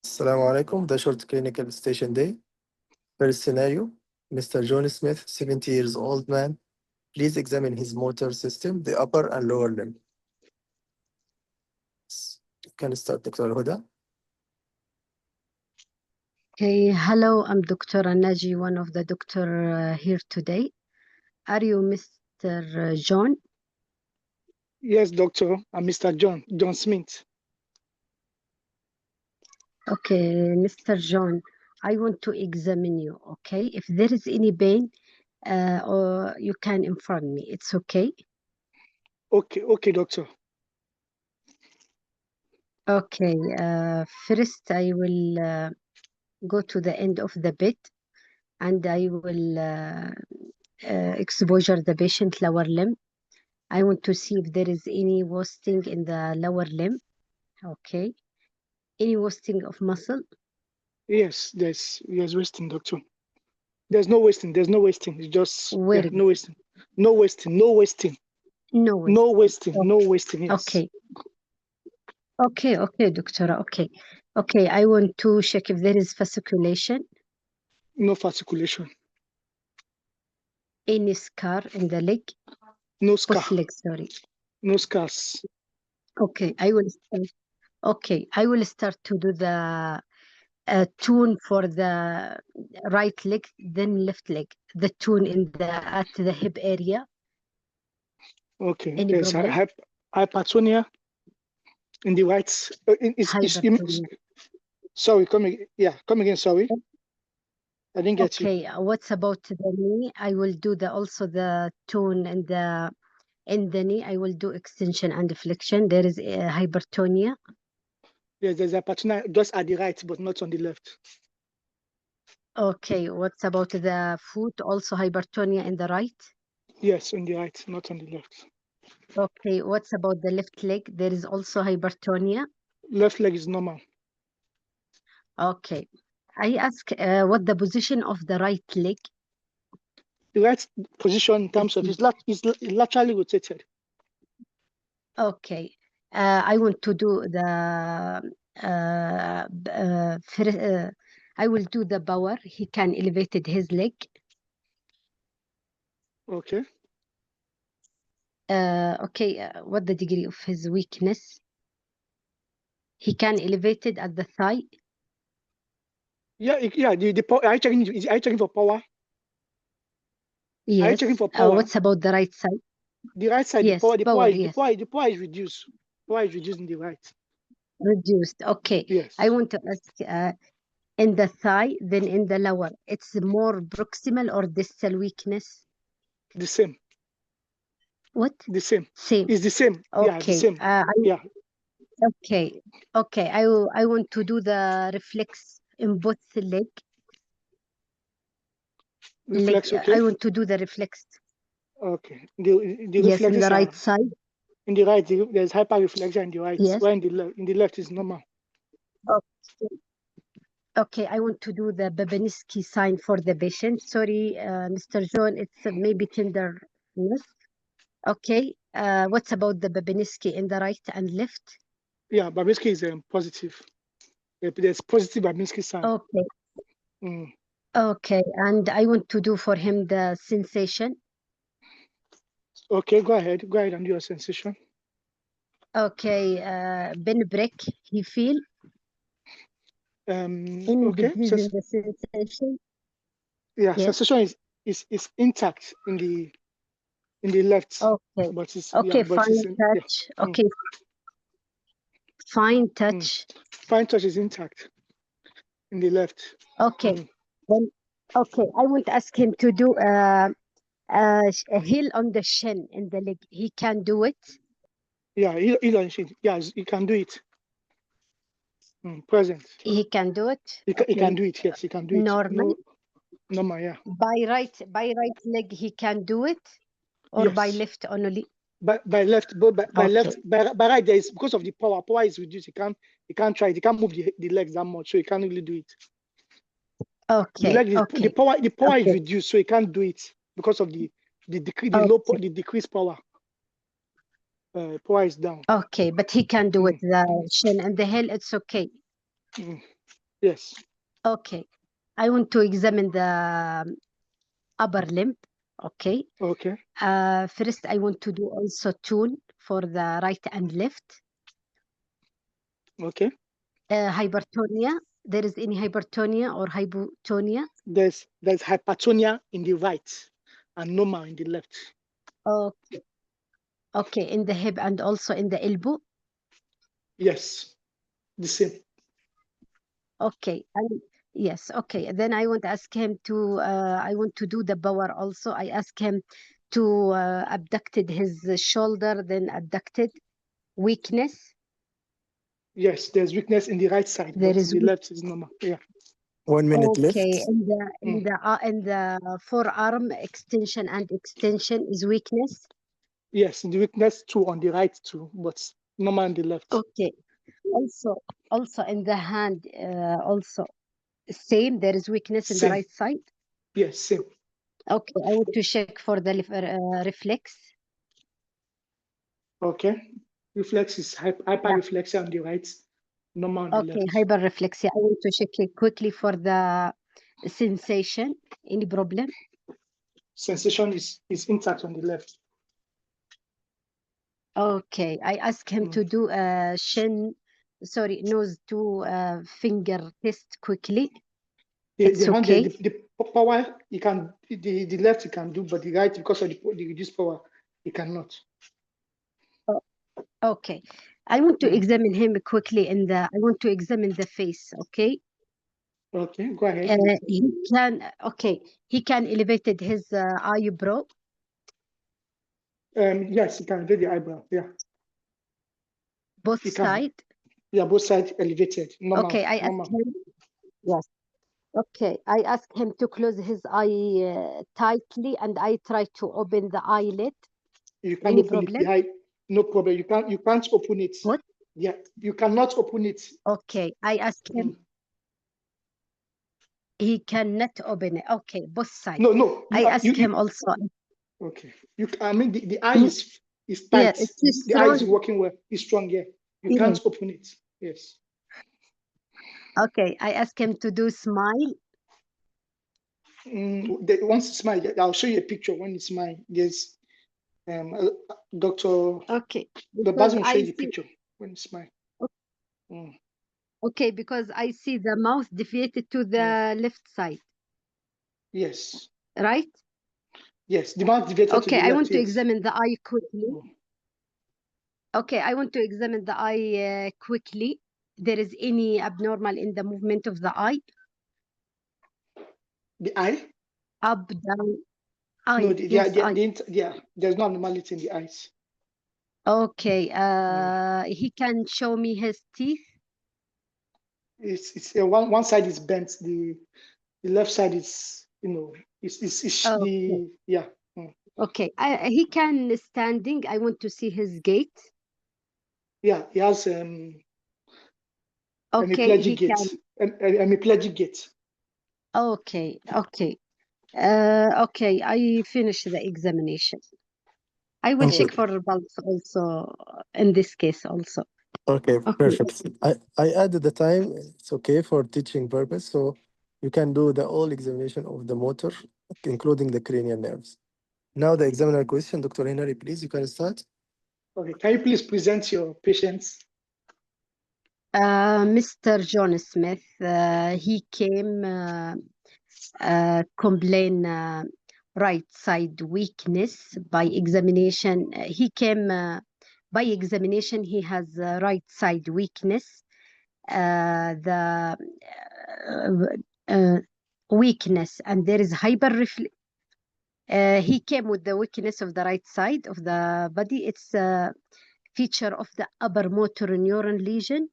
Assalamu alaikum. The short clinical station day. First scenario, Mr. John Smith, 70 years old man. Please examine his motor system, the upper and lower limb. You can start, Dr. Huda. Okay, hello, I'm Dr. Anaji, one of the doctor here today. Are you Mr. John? Yes, doctor. I'm Mr. John Smith. Okay, Mr. John, I want to examine you, okay? If there is any pain, or you can inform me. It's okay? Okay, doctor. Okay, first I will go to the end of the bed and I will exposure the patient lower limb. I want to see if there is any wasting in the lower limb. Okay. Any wasting of muscle? Yes, there's wasting, doctor. There's no wasting. It's just Where? no wasting. No wasting. No wasting. No wasting. Yes. Okay. Okay, doctor. Okay. I want to check if there is fasciculation. No fasciculation. Any scar in the leg? No scar. Both legs, sorry. No scars. Okay, I will start to do the tune for the right leg, then left leg. The tune at the hip area. Okay. Any There's problem? hypertonia in the right. Hypertonia. Sorry, come again. Sorry, I didn't get you. Okay, what's about the knee? I will do also the tone and in the knee. I will do extension and flexion. There is a hypertonia. Yes, there's hypertonia just at the right, but not on the left. Okay, what's about the foot? Also hypertonia in the right? Yes, on the right, not on the left. Okay, what's about the left leg? There is also hypertonia. Left leg is normal. Okay, I ask what the position of the right leg? The right position in terms of is laterally rotated. Okay, I want to do the I will do the power. He can elevated his leg. Okay. Okay, what the degree of his weakness? He can elevate it at the thigh. Yeah. The power. Are you checking for power? Yes. Are you checking for power? What's about the right side? The right side. Yes, The power is reduced. Power is reduced in the right. Reduced. Okay. Yes. I want to ask in the thigh, then in the lower. It's more proximal or distal weakness? The same. What? The same. Same. It's the same. Okay. Yeah, the same. Yeah. Okay. I want to do the reflex in both leg. Reflex. Okay. I want to do the reflex. Okay. The yes, in the right side. In the right, there's hyperreflexia in the right. Yes. While in the left is normal. Okay, I want to do the Babinski sign for the patient. Sorry, Mr. John, it's maybe tenderness. Okay, what's about the Babinski in the right and left? Yeah, Babinski is positive. There's positive Babinski sign. Okay. Okay, and I want to do for him the sensation. Okay, go ahead and do your sensation. Okay, Ben break, he feel? Any decrease in the sensation? Yeah, yes. Sensation is intact in the left. Okay. But it's, okay, yeah, but fine it's touch. Yeah. Okay. Fine touch. Fine touch is intact in the left. Okay. Then okay, I want to ask him to do a heel on the shin in the leg. He can do it. Yeah, heel on shin. Yes, he can do it. Present. He can do it. He can do it. Yes, he can do it. Normal. Normal, yeah. By right leg, he can do it, or yes. By left only. By left, but by left, by right there is because of the power. Power is reduced. He can't try. He can't move the legs that much, so he can't really do it. Okay. The power is reduced, so he can't do it because of the decreased power. Power is down. Okay, but he can do it. The shin and the heel, it's okay. Yes. Okay. I want to examine the upper limb. Okay. Okay. First, I want to do also tune for the right and left. Okay. Hypertonia. There is any hypertonia or hypotonia? There's hypertonia in the right and normal in the left. Okay. Okay, in the hip and also in the elbow. Yes, the same. Okay. Yes. Okay. Then I want to ask him to. I want to do the power also. I ask him to abducted his shoulder, then abducted. Weakness. Yes, there's weakness in the right side, There but is the left is normal. Yeah. 1 minute okay. left. In the forearm extension and extension is weakness. Yes, the weakness too on the right too, but normal on the left. Okay. Also in the hand, also same. There is weakness in the Same. right side. Yes, same. Okay. I want to check for the reflex. Okay. Reflex is hyperreflexia on the right, normal on the Okay, left. hyperreflexia. I want to check it quickly for the sensation. Any problem? Sensation is intact on the left. Okay, I ask him to do a nose to finger test quickly. It's The hand, okay. the power you can the left you can do, but the right because of the reduced power you cannot. Okay, I want to examine him quickly I want to examine the face. Okay. Okay, go ahead. He can elevated his eyebrow. Yes, you can do the eyebrow. Yeah. Both You can. side. Yeah, both sides elevated. Normal. Okay, I ask him. Yes. Okay, I ask him to close his eye tightly, and I try to open the eyelid. You can Any open problem? it. The eye, no problem. You can't open it. What? Yeah, you cannot open it. Okay, I ask him. He cannot open it. Okay, both sides. No. I ask him also. Okay. I mean the eye is tight. Yeah, it's the eye is strong. working well. It's strong. Yeah. You can't open it. Yes. Okay, I ask him to do smile. Once it's smile, I'll show you a picture when it's smile. Yes. Doctor. Okay. The person will show you the picture when it's smile. Okay, because I see the mouth deviated to the left side. Yes. Right? Yes, the mouth deviated to the left. Okay, I want to yes. examine the eye quickly. Okay, I want to examine the eye quickly. There is any abnormal in the movement of the eye? The eye? Up, down, eye. No, eye. There's no abnormality in the eyes. Okay, he can show me his teeth. It's one side is bent. The left side is Okay. yeah. Okay, he can standing. I want to see his gait. Yeah, he has Okay, hemiplegic gait. Hemiplegic gait. Okay. Okay, I finished the examination. I will check for pulse also in this case also. Okay, perfect. I added the time. It's okay for teaching purpose. So you can do the whole examination of the motor, including the cranial nerves. Now the examiner question, Dr. Henry, please, you can start. Okay, can you please present your patients? Mr. John Smith, he came complain right side weakness by examination. He came by examination. He has right side weakness. The weakness, and there is he came with the weakness of the right side of the body. It's a feature of the upper motor neuron lesion.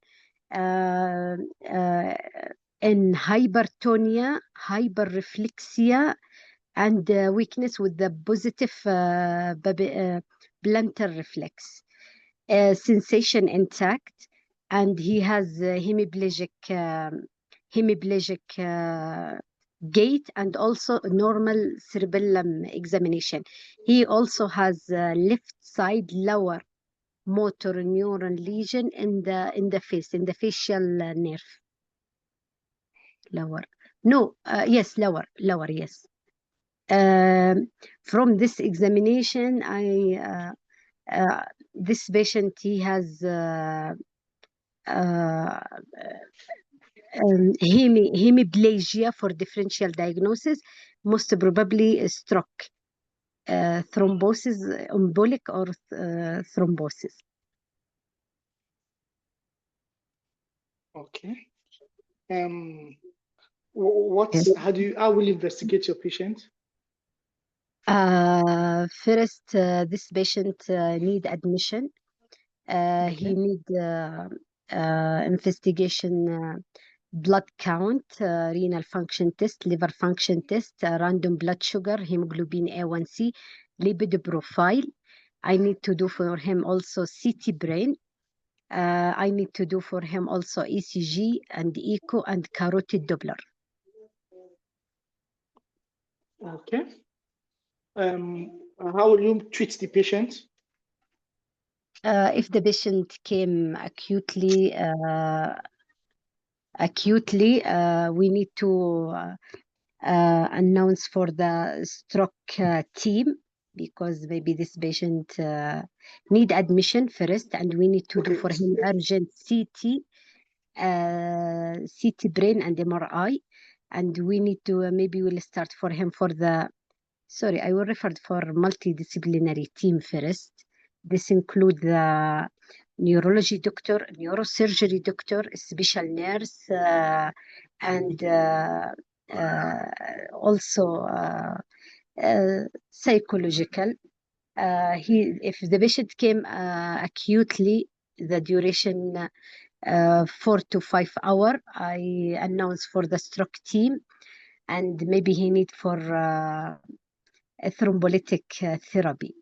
In hypertonia, hyperreflexia, and weakness with the positive plantar reflex. Sensation intact, and he has hemiplegic gait and also normal cerebellum examination. He also has left side lower motor neuron lesion in the face, in the facial nerve. lower. No, yes, lower, yes. From this examination, this patient, he has hemiplegia for differential diagnosis, most probably a stroke, thrombosis, embolic or thrombosis. Okay. Yes. How will you investigate your patient? First, this patient need admission. He need investigation, blood count, renal function test, liver function test, random blood sugar, hemoglobin A1C, lipid profile. I need to do for him also CT brain. I need to do for him also ECG and echo and carotid Doppler. Okay. How will you treat the patient? If the patient came acutely, we need to announce for the stroke team, because maybe this patient need admission first, and we need to do for him urgent CT brain and MRI, and we need to maybe we'll start for him for the, sorry, I will refer for multidisciplinary team first. This include the neurology doctor, neurosurgery doctor, special nurse, and also psychological. If the patient came acutely, the duration 4 to 5 hours, I announce for the stroke team, and maybe he need for a thrombolytic therapy.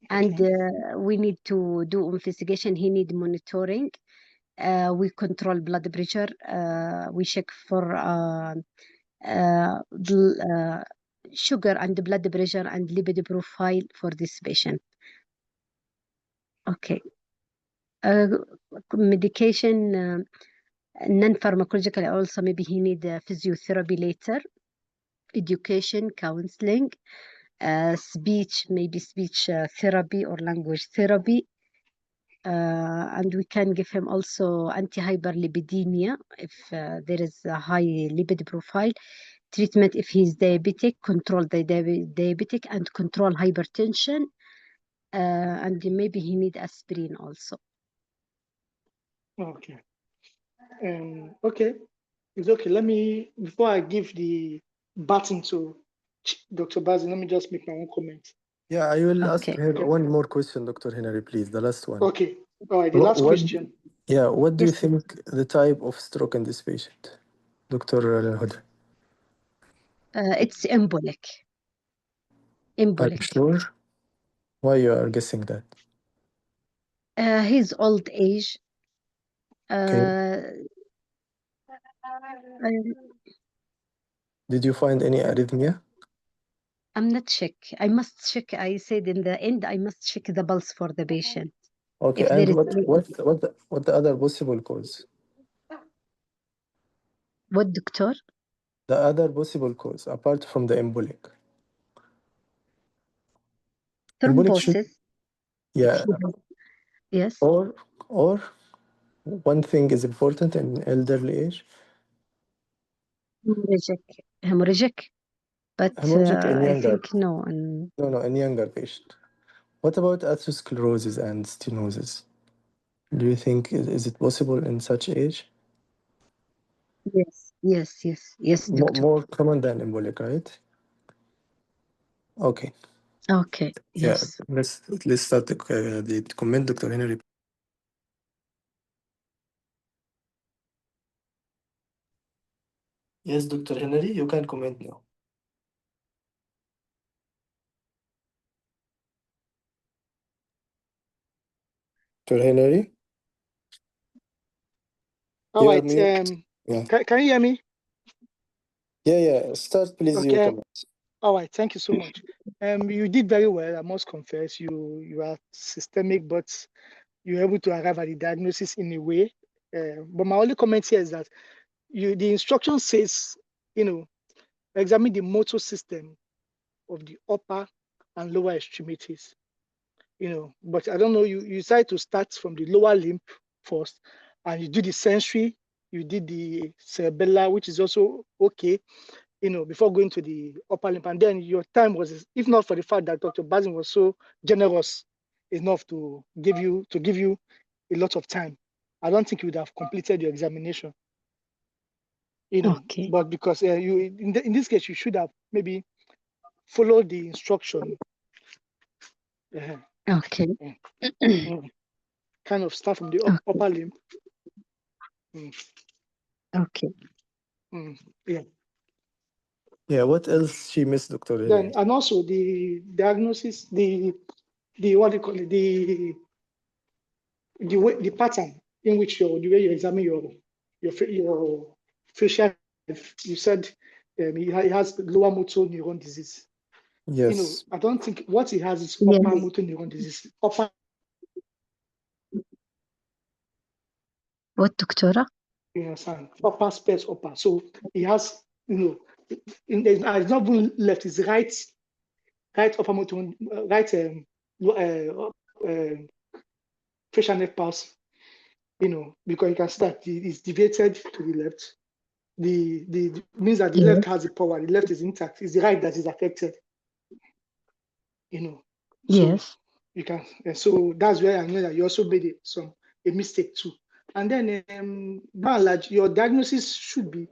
And we need to do investigation. He need monitoring. We control blood pressure. We check for sugar and blood pressure and lipid profile for this patient. Okay. Medication, non-pharmacological, also maybe he need physiotherapy later, education, counseling, speech, maybe speech therapy or language therapy. And we can give him also anti-hyperlipidemia if there is a high lipid profile. Treatment if he's diabetic, control the diabetic and control hypertension. And maybe he need aspirin also. Okay. Okay. It's okay. Let me, before I give the baton to Dr. Bazi, let me just make my own comment. Yeah, I will ask her one more question, Dr. Henry, please, the last one. Okay. All right, the last question. Yeah, what do you think the type of stroke in this patient, Dr. Huda? It's embolic. Are you sure? Why you are guessing that? His old age. Did you find any arrhythmia? I'm not check. I must check. I said in the end, I must check the pulse for the patient. Okay, If and there what the other possible cause? What, doctor? The other possible cause apart from the embolic. Thrombosis. Yeah. Yes. Or one thing is important in elderly age. Hemorrhagic. But Hemorrhagic in I younger. think no. No, in younger patient. What about atherosclerosis and stenosis? Do you think is it possible in such age? Yes, doctor. More common than embolic, right? Okay. Okay. Yes. Yeah. Let's start the comment, Dr. Henry. Yes, Dr. Henry, you can comment now. Dr. Henry? All right. Yeah. Can you hear me? Yeah. Start, please. Okay. You comment. All right. Thank you so much. You did very well. I must confess, you are systemic, but you're able to arrive at the diagnosis in a way But my only comment here is that the instruction says, examine the motor system of the upper and lower extremities. But I don't know, you decide to start from the lower limb first, and you do the sensory, you did the cerebellar, which is also okay, before going to the upper limb. And then your time was, if not for the fact that Dr. Bazin was so generous enough to give you a lot of time, I don't think you would have completed your examination. Okay. But because in this case, you should have maybe followed the instruction. Okay. Kind of start from the Okay. upper limb. Okay. Yeah. Yeah, what else she missed, Dr. Then, Henry? and also the diagnosis, the what do you call it, the pattern in which the way you examine your facial. You said he has lower motor neuron disease. Yes. I don't think what he has is Yes. upper motor neuron disease. Upper. What, Doctora? You understand? Upper space upper. So he has, it's not even left. It's right upper motor, right facial nerve pulse. Because you can see that it's deviated to the left. The means that the left has the power. The left is intact. It's the right that is affected. So Yes. you can. So that's where I know that you also made a mistake too. And then, by and large, your diagnosis should be,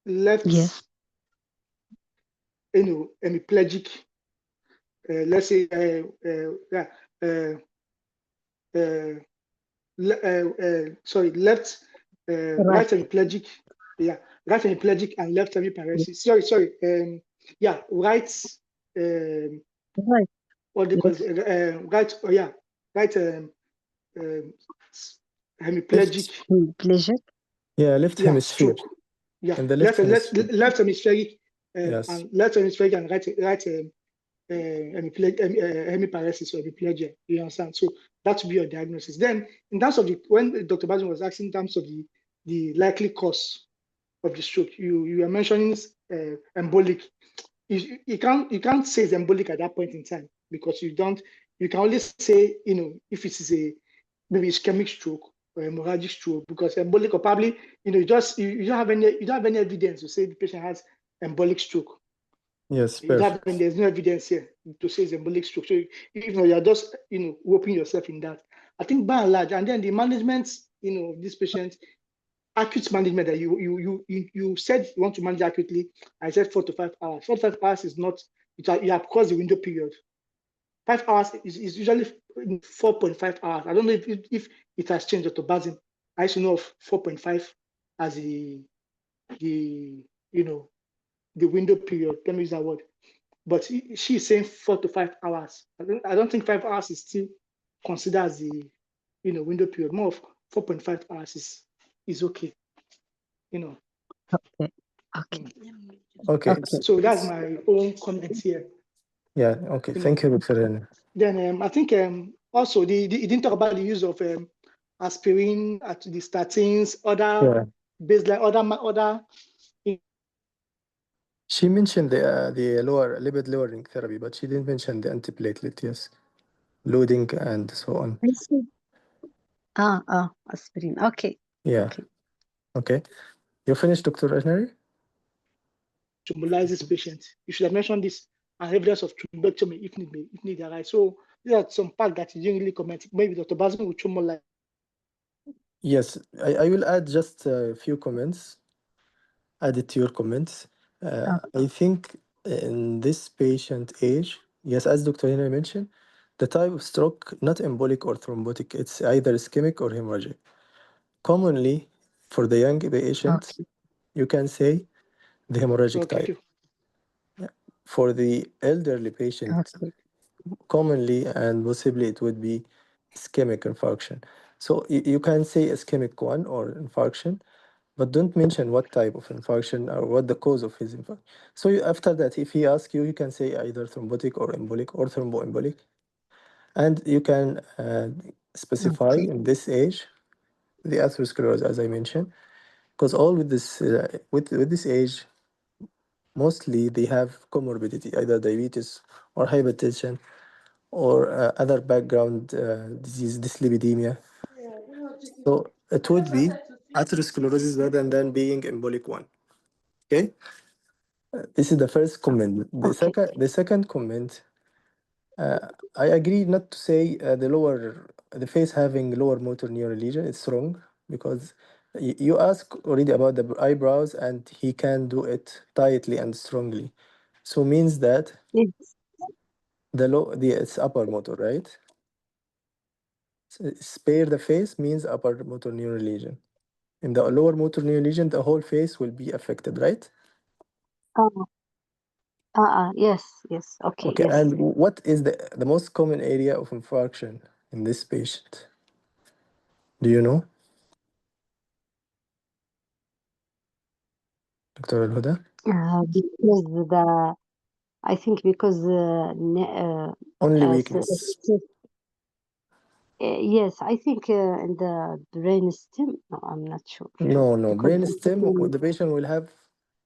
left, Yes. hemiplegic. Let's say, left, right Right. hemiplegic. Yeah, right hemiplegic and left hemiparesis. Sorry. Right. Right. What do you call Yes. it? Right. Oh yeah, right. Hemiplegic. Left, Pleasure. yeah, left Yeah, hemisphere. stroke. Yeah, And the left hemisphere. left hemispheric Yes. and left hemispheric and right hemiparesis or hemiplegia. You understand? So that would be your diagnosis. Then, in terms of when Dr. Bazin was asking in terms of the likely cause of the stroke, you are mentioning embolic. You can't say it's embolic at that point in time because you can only say if it is maybe ischemic stroke or hemorrhagic stroke, because embolic or probably you don't have any evidence to say the patient has embolic stroke. Yes, perfect. There's no evidence here to say it's embolic stroke. So you're just roping yourself in that. I think by and large, and then the management of this patient, acute management that you said you want to manage acutely. I said 4 to 5 hours. 4 to 5 hours is not, you have crossed the window period. 5 hours is usually 4.5 hours. I don't know if it has changed, Dr. Bazin. I used to know of 4.5 as the window period. Let me use that word. But she's saying 4 to 5 hours. I don't think 5 hours is still considered as the window period. More of 4.5 hours is okay. Okay. Okay. Okay. Okay. So that's my own comment here. Yeah, okay. Thank you, Dr. Henry. Then I think also he didn't talk about the use of aspirin, at the statins, other baseline, other. She mentioned the lower lipid lowering therapy, but she didn't mention the antiplatelet, yes, loading and so on. I see. Aspirin. Okay. Yeah. Okay. Okay. You finished, Dr. Henry? To mobilize this patient. You should have mentioned this and evidence of thrombectomy if need arise. So these are some part that you didn't really comment. Maybe Dr. Bazin will show more light. Yes, I will add just a few comments, added to your comments. I think in this patient age, yes, as Dr. Henry mentioned, the type of stroke, not embolic or thrombotic, it's either ischemic or hemorrhagic. Commonly, for the young patient, Okay. you can say the hemorrhagic Okay, thank type. you. For the elderly patient, Okay. commonly and possibly it would be ischemic infarction. So you can say ischemic one or infarction, but don't mention what type of infarction or what the cause of his infarction. So after that, if he asks you, you can say either thrombotic or embolic or thromboembolic. And you can specify Okay. in this age the atherosclerosis, as I mentioned, because all with this with this age, mostly they have comorbidity, either diabetes or hypertension or other background disease, dyslipidemia. So it would be atherosclerosis rather than being embolic one. Okay, this is the first comment. Okay. The second comment, I agree not to say the face having lower motor neural lesion. It's wrong because you ask already about the eyebrows, and he can do it tightly and strongly. So means that Yes. the it's upper motor, right? Spare the face means upper motor neural lesion. In the lower motor neural lesion, the whole face will be affected, right? Uh, yes, yes. Okay, Okay, yes. and what is the most common area of infarction in this patient? Do you know, Dr. Al-Huda? Because I think because Only s- weakness. yes, I think in the brain stem. No, I'm not sure No, no. because Brain it's stem, in the patient will have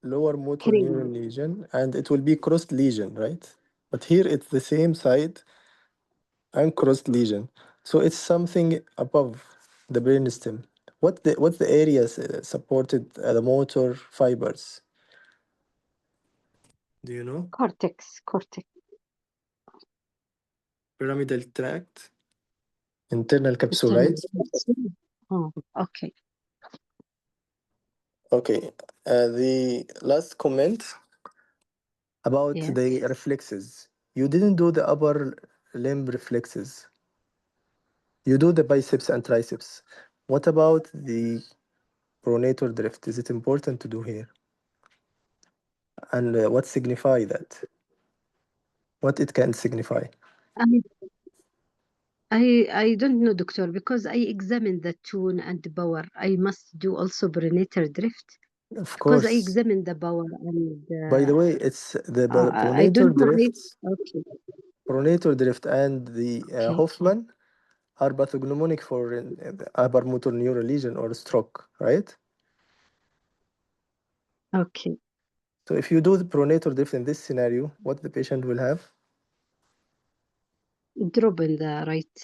lower motor neuron cranium. lesion and it will be crossed lesion, right? But here it's the same side and crossed lesion. So it's something above the brain stem. What's the areas supported the motor fibers? Do you know? Cortex. Pyramidal tract, internal capsule, right? Internal capsule. Oh, okay. Okay. The last comment about Yes. the reflexes. You didn't do the upper limb reflexes. You do the biceps and triceps. What about the pronator drift? Is it important to do here? And what signify that? What it can signify? I I don't know, doctor, because I examined the tone and the power. I must do also pronator drift Of because I course. examined the power and By the way, it's the I pronator don't know. drift, Okay, and the okay, Hoffman are pathognomonic for the upper motor neural lesion or stroke, right? okay. So if you do the pronator drift in this scenario, what the patient will have? Drop in the right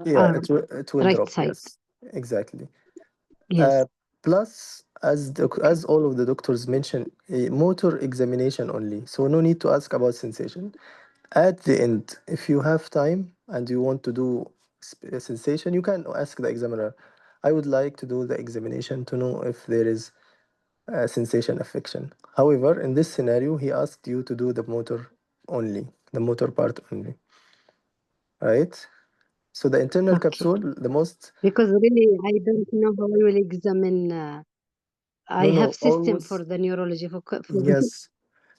Yeah, arm, it will right drop. side. Yes, exactly. Yes. Plus, Okay. as all of the doctors mentioned, a motor examination only. So no need to ask about sensation. At the end, if you have time and you want to do a sensation, you can ask the examiner. I would like to do the examination to know if there is a sensation affection. However, in this scenario, he asked you to do the motor only, the motor part only, right? So the internal Okay. capsule, the most Because really, I don't know how I will examine. I no have no system for always the neurology for yes.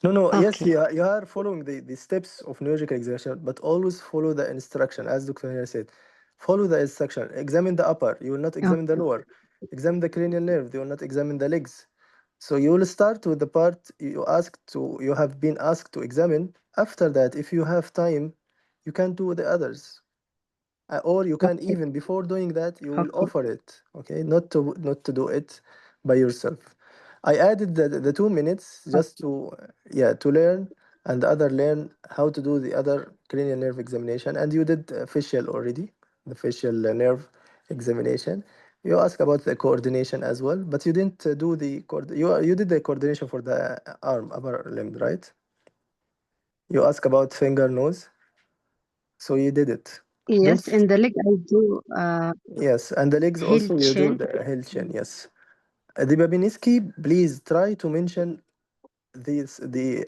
No, no, yes, okay. you are following the steps of neurological examination, but always follow the instruction, as Dr. Nir said. Follow the instruction. Examine the upper, you will not examine the Okay. lower. Examine the cranial nerve, you will not examine the legs. So you will start with the part you have been asked to examine. After that, if you have time, you can do the others. Or you can Okay. even before doing that you will Okay. offer it, okay, not to do it by yourself. I added the 2 minutes just to yeah, to learn, and the other learn how to do the other cranial nerve examination. And you did facial already, the facial nerve examination. You asked about the coordination as well, but you didn't do the you did the coordination for the arm, upper limb, right? You asked about finger, nose, so you did it. Yes, Don't in the leg I do Yes, and the legs heel also you do chin. the heel chin. Yes, the Babinski, please try to mention the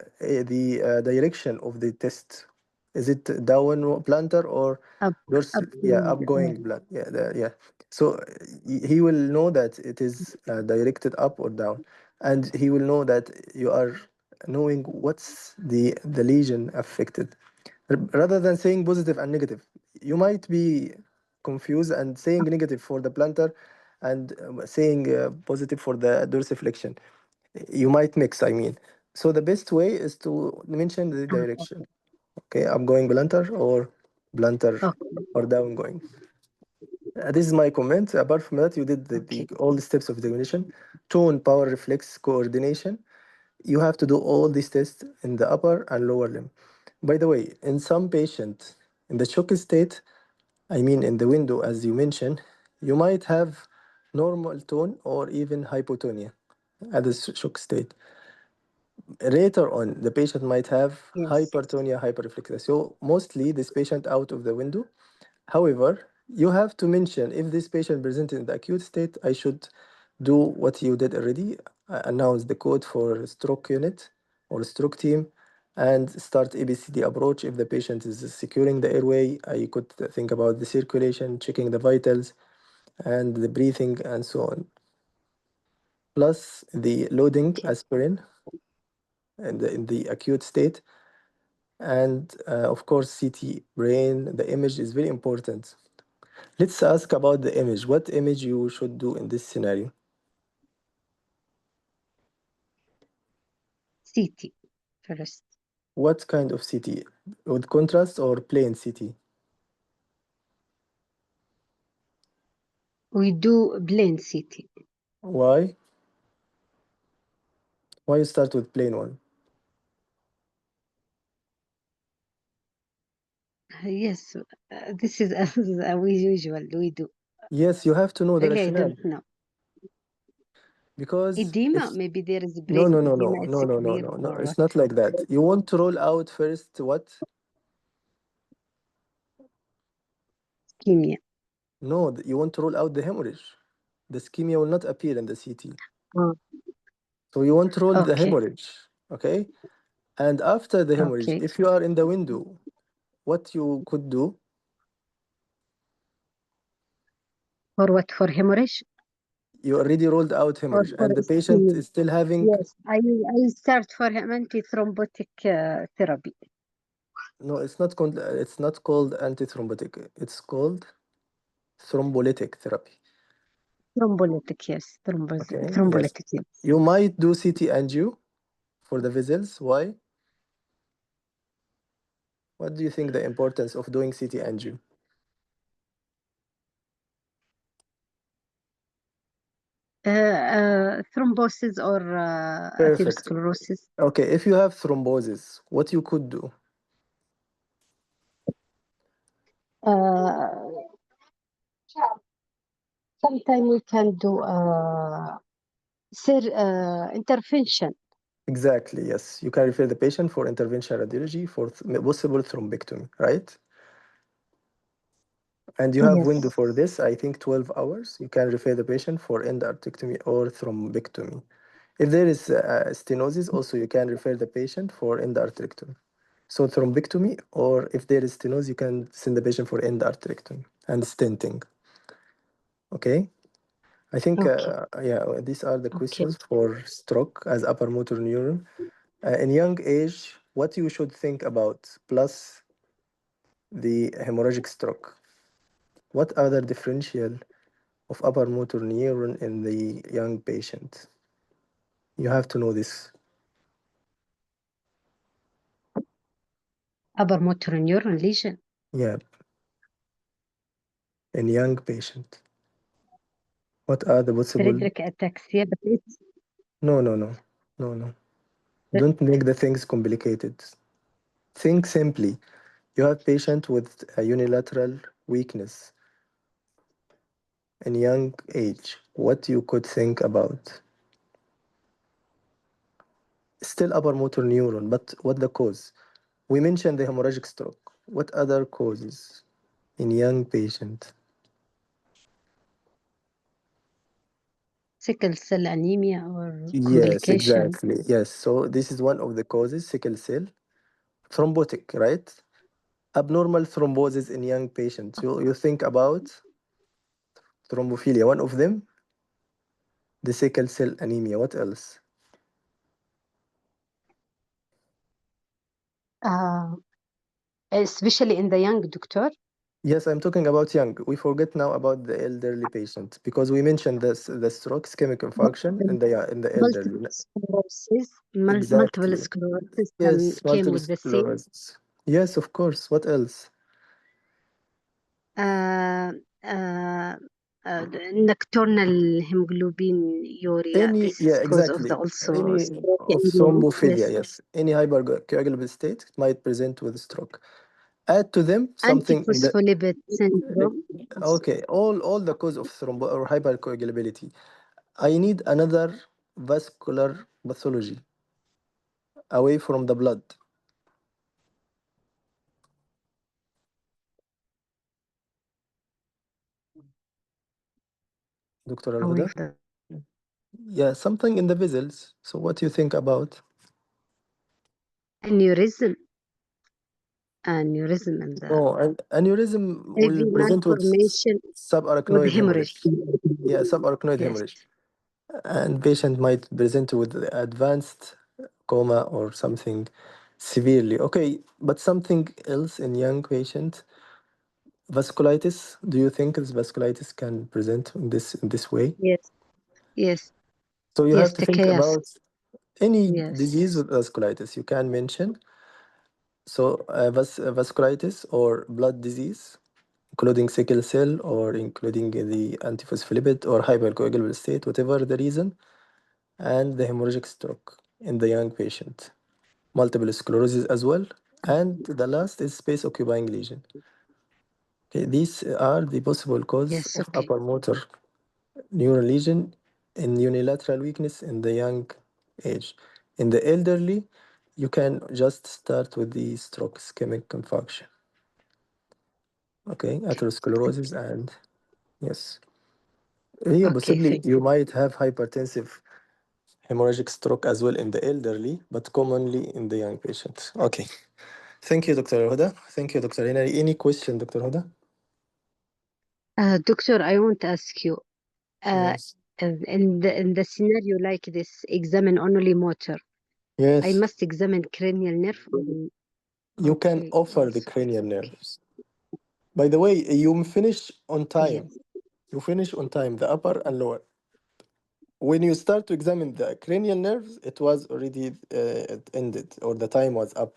direction of the test. Is it down plantar or Up, dorsal? up Yeah, in the air. upgoing blunt. Yeah, yeah. So he will know that it is directed up or down, and he will know that you are knowing what's the lesion affected, rather than saying positive and negative. You might be confused and saying negative for the plantar, and saying positive for the dorsiflexion. You might mix, I mean. So the best way is to mention the direction. Okay, upgoing blunter or blunter Okay. or down going. This is my comment. Apart from that, you did Okay. all the steps of examination: tone, power, reflex, coordination. You have to do all these tests in the upper and lower limb. By the way, in some patients in the shock state, I mean in the window, as you mentioned, you might have normal tone or even hypotonia at the shock state. Later on, the patient might have Yes. hypertonia, hyperreflexia. So mostly this patient out of the window. However, you have to mention if this patient presented in the acute state, I should do what you did already, announce the code for stroke unit or stroke team, and start ABCD approach. If the patient is securing the airway, I could think about the circulation, checking the vitals, and the breathing, and so on. Plus the loading Okay. aspirin in the acute state, and of course CT brain. The image is very important. Let's ask about the image. What image you should do in this scenario? CT first. What kind of CT? With contrast or plain CT? We do plain CT. Why? Why you start with plain one? Yes, this is as we usual we do. Yes, you have to know the Really, I rationale don't know. because Edema, it's maybe there is no, brain no, no, edema, no, it's no, no, no, clear no, no. or It's what? not like that. You want to roll out first what? Ischemia. No, you want to roll out the hemorrhage. The ischemia will not appear in the CT. Oh, So you want to roll the okay, hemorrhage, okay? And after the hemorrhage, okay. if you are in the window, what you could do, For what? For hemorrhage you already rolled out or hemorrhage, for and the patient ischemia? is still having. Yes, I start for him antithrombotic therapy. No, it's not called antithrombotic. It's called thrombolytic therapy. Thrombolytic, yes. Okay, yes. Thrombolytic, yes. You might do CT angio for the vessels. Why? What do you think the importance of doing CT angio? Thrombosis or Perfect. atherosclerosis. Okay, if you have thrombosis, what you could do? Uh, Sometimes we can do intervention. Exactly, yes. You can refer the patient for intervention radiology for possible thrombectomy, right? And you have window Yes. for this, I think 12 hours. You can refer the patient for endarterectomy or thrombectomy. If there is stenosis, also you can refer the patient for endarterectomy. So thrombectomy, or if there is stenosis, you can send the patient for endarterectomy and stenting. Okay, I think Okay. yeah, these are the Okay. questions for stroke as upper motor neuron. In young age, what you should think about plus the hemorrhagic stroke. What other differential of upper motor neuron in the young patient? You have to know this. Upper motor neuron lesion. Yeah, in young patient. What are the possible? Friedrich ataxia, but it's No, no, no, no, no. uh, Don't make the things complicated. Think simply. You have patient with a unilateral weakness in young age. What you could think about? Still upper motor neuron, but what the cause? We mentioned the hemorrhagic stroke. What other causes in young patient? sickle cell anemia or Yes, complication. exactly. Yes. So this is one of the causes, sickle cell. Thrombotic, right? Abnormal thrombosis in young patients. You think about thrombophilia. One of them, the sickle cell anemia. What else? Uh, Especially in the young doctor. Yes, I'm talking about young. We forget now about the elderly patient because we mentioned the stroke, ischemic infarction, The in the elderly. multiple sclerosis, multiple Exactly. sclerosis Yes, came multiple with the same. sclerosis. Yes, of course. What else? Uh, uh, nocturnal hemoglobinuria. Any, This is yeah, cause of exactly. the also Any stroke of in the thrombophilia, yes. yes. Any hypercoagulable state might present with stroke. Add to them something in the Antiphospholipid syndrome. okay, all the cause of thrombo or hypercoagulability. I need another vascular pathology away from the blood. Dr. Al Away Huda? from Yeah, something in the vessels. So what do you think about? aneurysm, aneurysm in the Oh, and aneurysm IV will present with malformation with subarachnoid hemorrhage. hemorrhage. Yeah, subarachnoid Yes, hemorrhage. And patient might present with advanced coma or something severely. Okay, but something else in young patient, vasculitis. Do you think this vasculitis can present in this way? yes, yes, So you have yes. to think Takayas. about any disease Yes, with vasculitis you can mention. So vasculitis or blood disease, including sickle cell or including the antiphospholipid or hypercoagulable state, whatever the reason, and the hemorrhagic stroke in the young patient, multiple sclerosis as well, and the last is space occupying lesion. Okay, these are the possible cause yes. of Okay. upper motor neural lesion in unilateral weakness in the young age. In the elderly, you can just start with the stroke ischemic infarction. Okay, atherosclerosis and yes. Here, Okay. possibly Thank you you. might have hypertensive hemorrhagic stroke as well in the elderly, but commonly in the young patients. Okay. Thank you, Dr. Huda. Thank you, Dr. Hinari. Any question, Dr. Huda? Doctor, I want to ask you. Uh, Yes. in the scenario like this, examine only motor. I Yes. must examine cranial nerve. You can Okay. offer the Yes. cranial Okay. nerves. By the way, you finish on time. Yes. You finish on time, the upper and lower. When you start to examine the cranial nerves, it was already it ended or the time was up.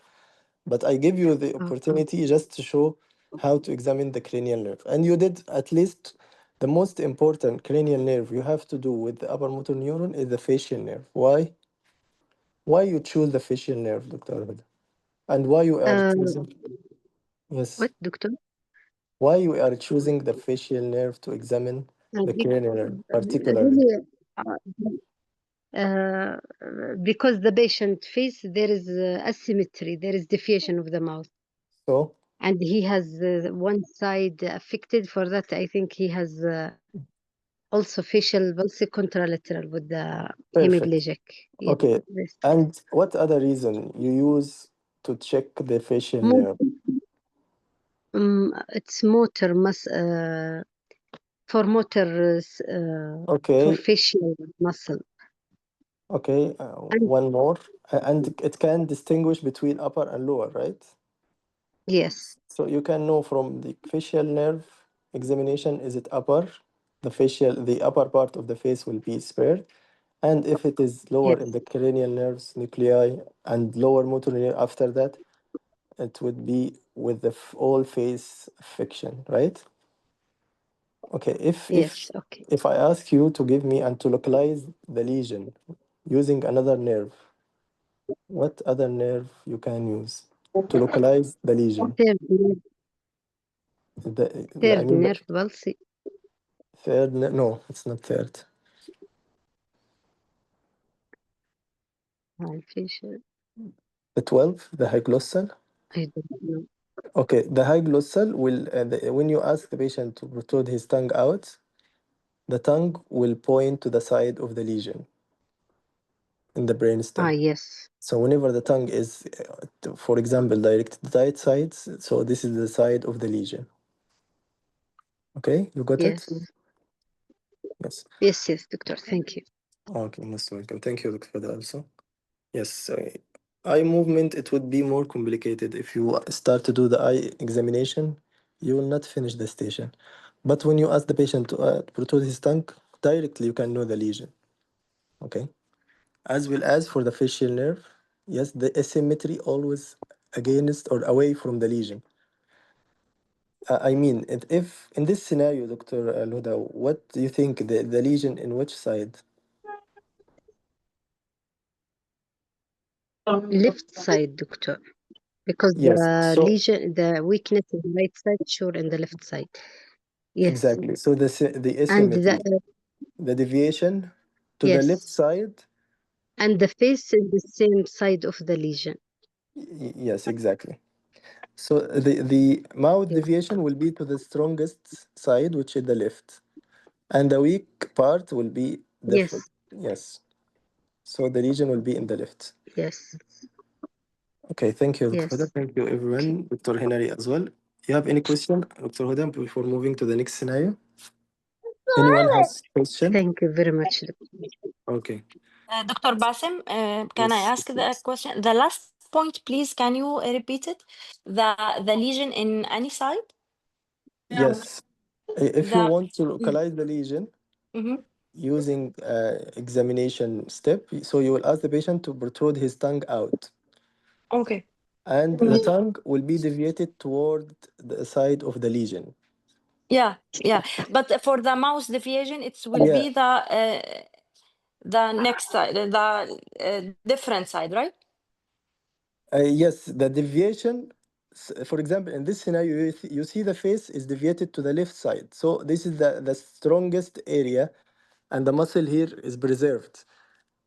But I give you the Oh, opportunity just to show how to examine the cranial nerve. And you did at least the most important cranial nerve you have to do with the upper motor neuron is the facial nerve. Why? Why you choose the facial nerve, Dr. Ahmed? And why you are uh, choosing? Yes. what, doctor? Why you are choosing the facial nerve to examine the Big, cranial nerve, particularly? really, uh, because the patient face there is asymmetry, there is deviation of the mouth, So, and he has one side affected. For that, I think he has also facial pulse contralateral with the perfect. hemiplegic. Yes, Okay. this. And what other reason you use to check the facial Mo- nerve? it's motor for motor for Okay. facial muscle. Okay. And One more. And it can distinguish between upper and lower, right? yes, So you can know from the facial nerve examination, is it upper? The upper part of the face will be spared. And if it is lower in yes, the cranial nerves, nuclei, and lower motor neuron after that, it would be with the all face affection, right? Okay, yes. Okay. if I ask you to give me and to localize the lesion using another nerve, what other nerve you can use to localize the lesion? Third nerve, I third mean the nerve pulse. no, it's not third. Facial. The 12, the hyglossal. I don't know. Okay, the hyglossal will, when you ask the patient to protrude his tongue out, the tongue will point to the side of the lesion in the Ah, brainstem. yes, So whenever the tongue is, for example, directed to the right side, so this is the side of the lesion. Okay, you got it? yes, Yes. yes, yes, doctor. Thank you. Okay, most welcome. Thank you, Dr. Fadal, also. Yes, eye movement, it would be more complicated. If you start to do the eye examination, you will not finish the station. But when you ask the patient to protrude his tongue, directly you can know the lesion. Okay. As well as for the facial nerve, yes, the asymmetry always against or away from the lesion. I mean, if in this scenario, Dr. Al-Huda, what do you think the lesion in which side? Left side, doctor. Because Yes. the So lesion, the weakness in the right side, sure, in the left side. Yes. exactly. So the And the asymmetry, the deviation to the left yes, side. and the face is the same side of the lesion. Yes, exactly. So the mouth Yes. deviation will be to the strongest side, which is the left, and the weak part will be the foot. Yes. Yes. So the lesion will be in the left. Yes. Okay, thank you, Dr. Huda. Yes. Thank you, Okay. everyone. Dr. Henry as well. You have any question, Dr. Huda, before moving to the next scenario? Anyone has question? Thank you very much, doctor. Okay. Dr. Basim, can I Yes. ask the question? The last point, please, can you repeat it? The lesion in any side? Yes. If you The want to localize the lesion Mhm. using examination step, so you will ask the patient to protrude his tongue out, Okay. and the tongue will be deviated toward the side of the lesion. Yeah, yeah. But for the mouse deviation, it will Yeah. be the next side, the different side, right? Yes, the deviation, for example, in this scenario, you see the face is deviated to the left side. So this is the strongest area, and the muscle here is preserved.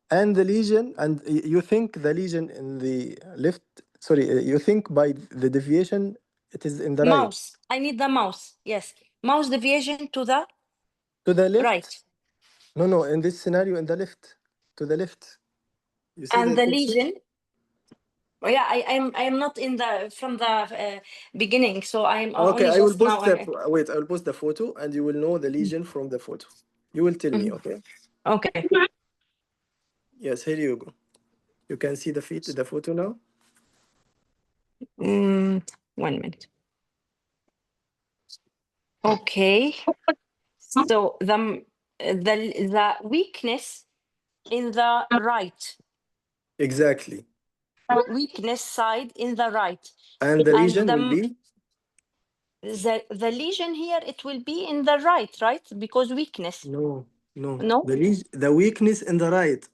And the lesion, and you think the lesion in the left, sorry, you think by the deviation, it is in the right. Mouse. I need the mouse. Yes. Mouse deviation to the To the right. left? No, no, in this scenario, in the left. To the left. You see And the the picture? lesion. Oh, yeah, I am not in the from the beginning, so I'm Okay, only I will just now. post the wait. I will post the photo, and you will know the lesion from the photo. You will tell me, Mhm. okay? Okay. Yes, here you go. You can see the photo now. 1 minute. Okay. So the weakness in the right, Exactly, weakness side in the right, and the and lesion will be the lesion here, it will be in the right, because weakness. no, no. No. The weakness in the right,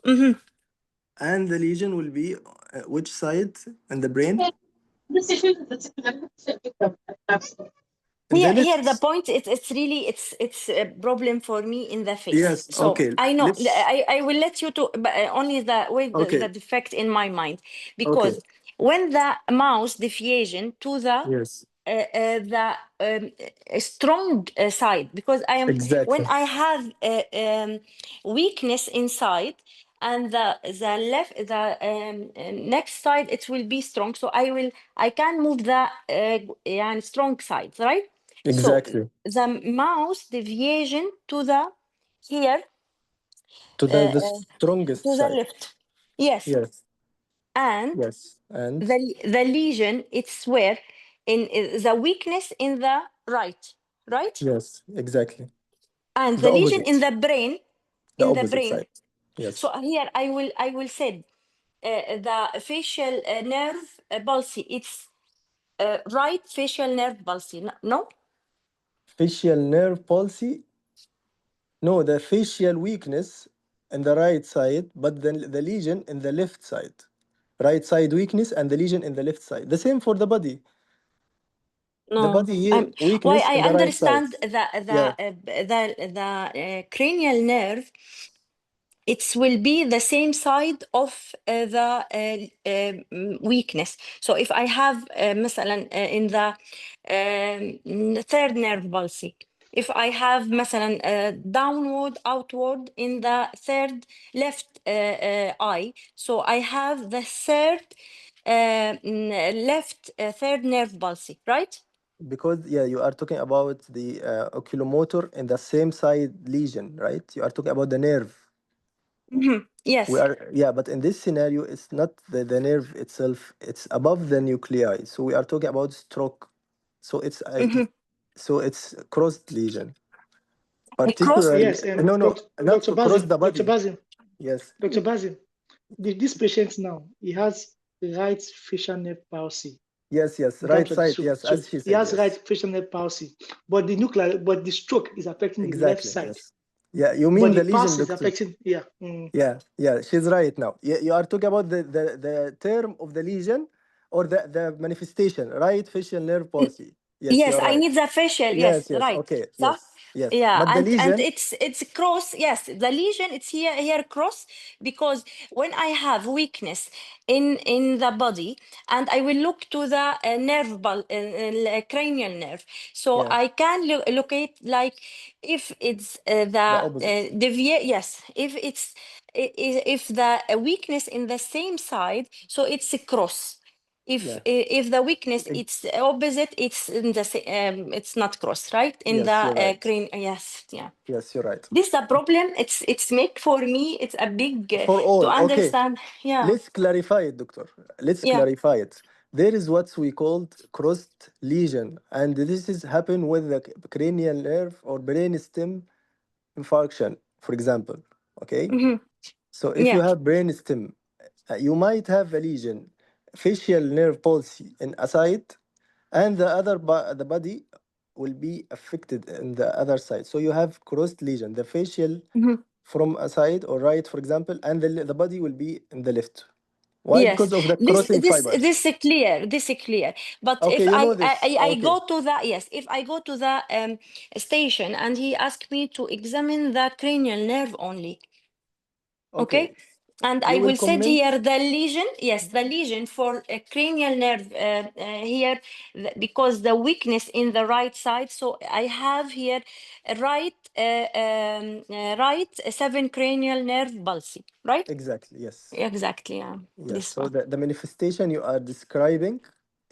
Mm-hmm. and the lesion will be which side in the brain? In the Here the left. point, it's really it's a problem for me in the face. Yes. So Okay. I know Let's. I will let you to, but only the Okay. defect in my mind, Okay. because when the mouse deviation to Yes. the strong side, because I am when Exactly. I have weakness inside, and the left the next side, it will be strong, so I can move the يعني strong side, right? So Exactly. the mouse deviation to the here To uh, the uh, strongest to the side. left, yes, Yes. and Yes. And the lesion, it's where in the weakness in the right, yes. Exactly. and The the lesion in opposite. the brain, The in the opposite brain. side. Yes. So here I will say the facial nerve palsy, it's right facial nerve palsy, no. Facial nerve palsy. No, the facial weakness in the right side, but then the lesion in the left side. Right side weakness and the lesion in the left side. The same for the body. The No, body here why weakness I in the right side. understand Yeah, the cranial nerve, it will be the same side of the weakness. So if I have مثلا in the third nerve palsy, if I have مثلا downward outward in the third left eye, so I have the third left third nerve palsy, right? because yeah, you are talking about the oculomotor in the same side lesion, right? You are talking about the nerve. We Yes. are yeah, but in this scenario, it's not the nerve itself. It's above the nuclei. So we are talking about stroke. So it's crossed lesion, Cross. particularly Yes, no, no, not Dr. across Bazim, the Dr. body. Bazim, Yes. Dr. Bazim, this patient now, he has right facial nerve palsy. Yes, in right terms of the side. stroke. Yes, So as she he said. has Yes, right facial nerve palsy, but the stroke is affecting the left exactly. side. Yes. Yeah, you But mean the the lesion, palsy is doctor? affecting, yeah. Yeah, she's right now. You are talking about the term of the lesion or the manifestation, right? Facial nerve palsy. Yes, Yes, you're I right. need the facial. Yes, Yes, right. okay, So, yes. yeah, But the and lesion, it's cross. Yes, the lesion it's here cross, because when I have weakness in the body, and I will look to the cranial nerve, so yeah, I can locate, like, if it's the the opposite. deviate. Yes, if it's if the weakness in the same side, so it's a cross. Yeah, If the weakness ex- it's opposite, it's in the it's not cross, right? In the yes, you're right. crane. Yes, yeah. Yes, you're right. This is the problem. It's make for me. It's a big For to all, okay. understand. Yeah, Let's clarify it, doctor. Let's yeah. clarify it. There is what we called crossed lesion, and this is happen with the cranial nerve or brain stem infarction, for example. Okay. Hmm. So if you Yeah. have brain stem, you might have a lesion, facial nerve palsy in a side, and the body will be affected in the other side. So you have crossed lesion, the facial Hmm. from a side or right, for example, and the body will be in the left. Why? Yes. Because of the This crossing this fibers. this is clear. This is clear. But Okay, if you I know this. I Okay, go to the, yes, if I go to the station and he asked me to examine the cranial nerve only. okay. Okay. And I You will will said comment. here the lesion, yes, the lesion for a cranial nerve here, because the weakness in the right side. So I have here right 7 cranial nerve palsy, right? Exactly. Yes. Exactly, yeah. Yes. This So one. the manifestation you are describing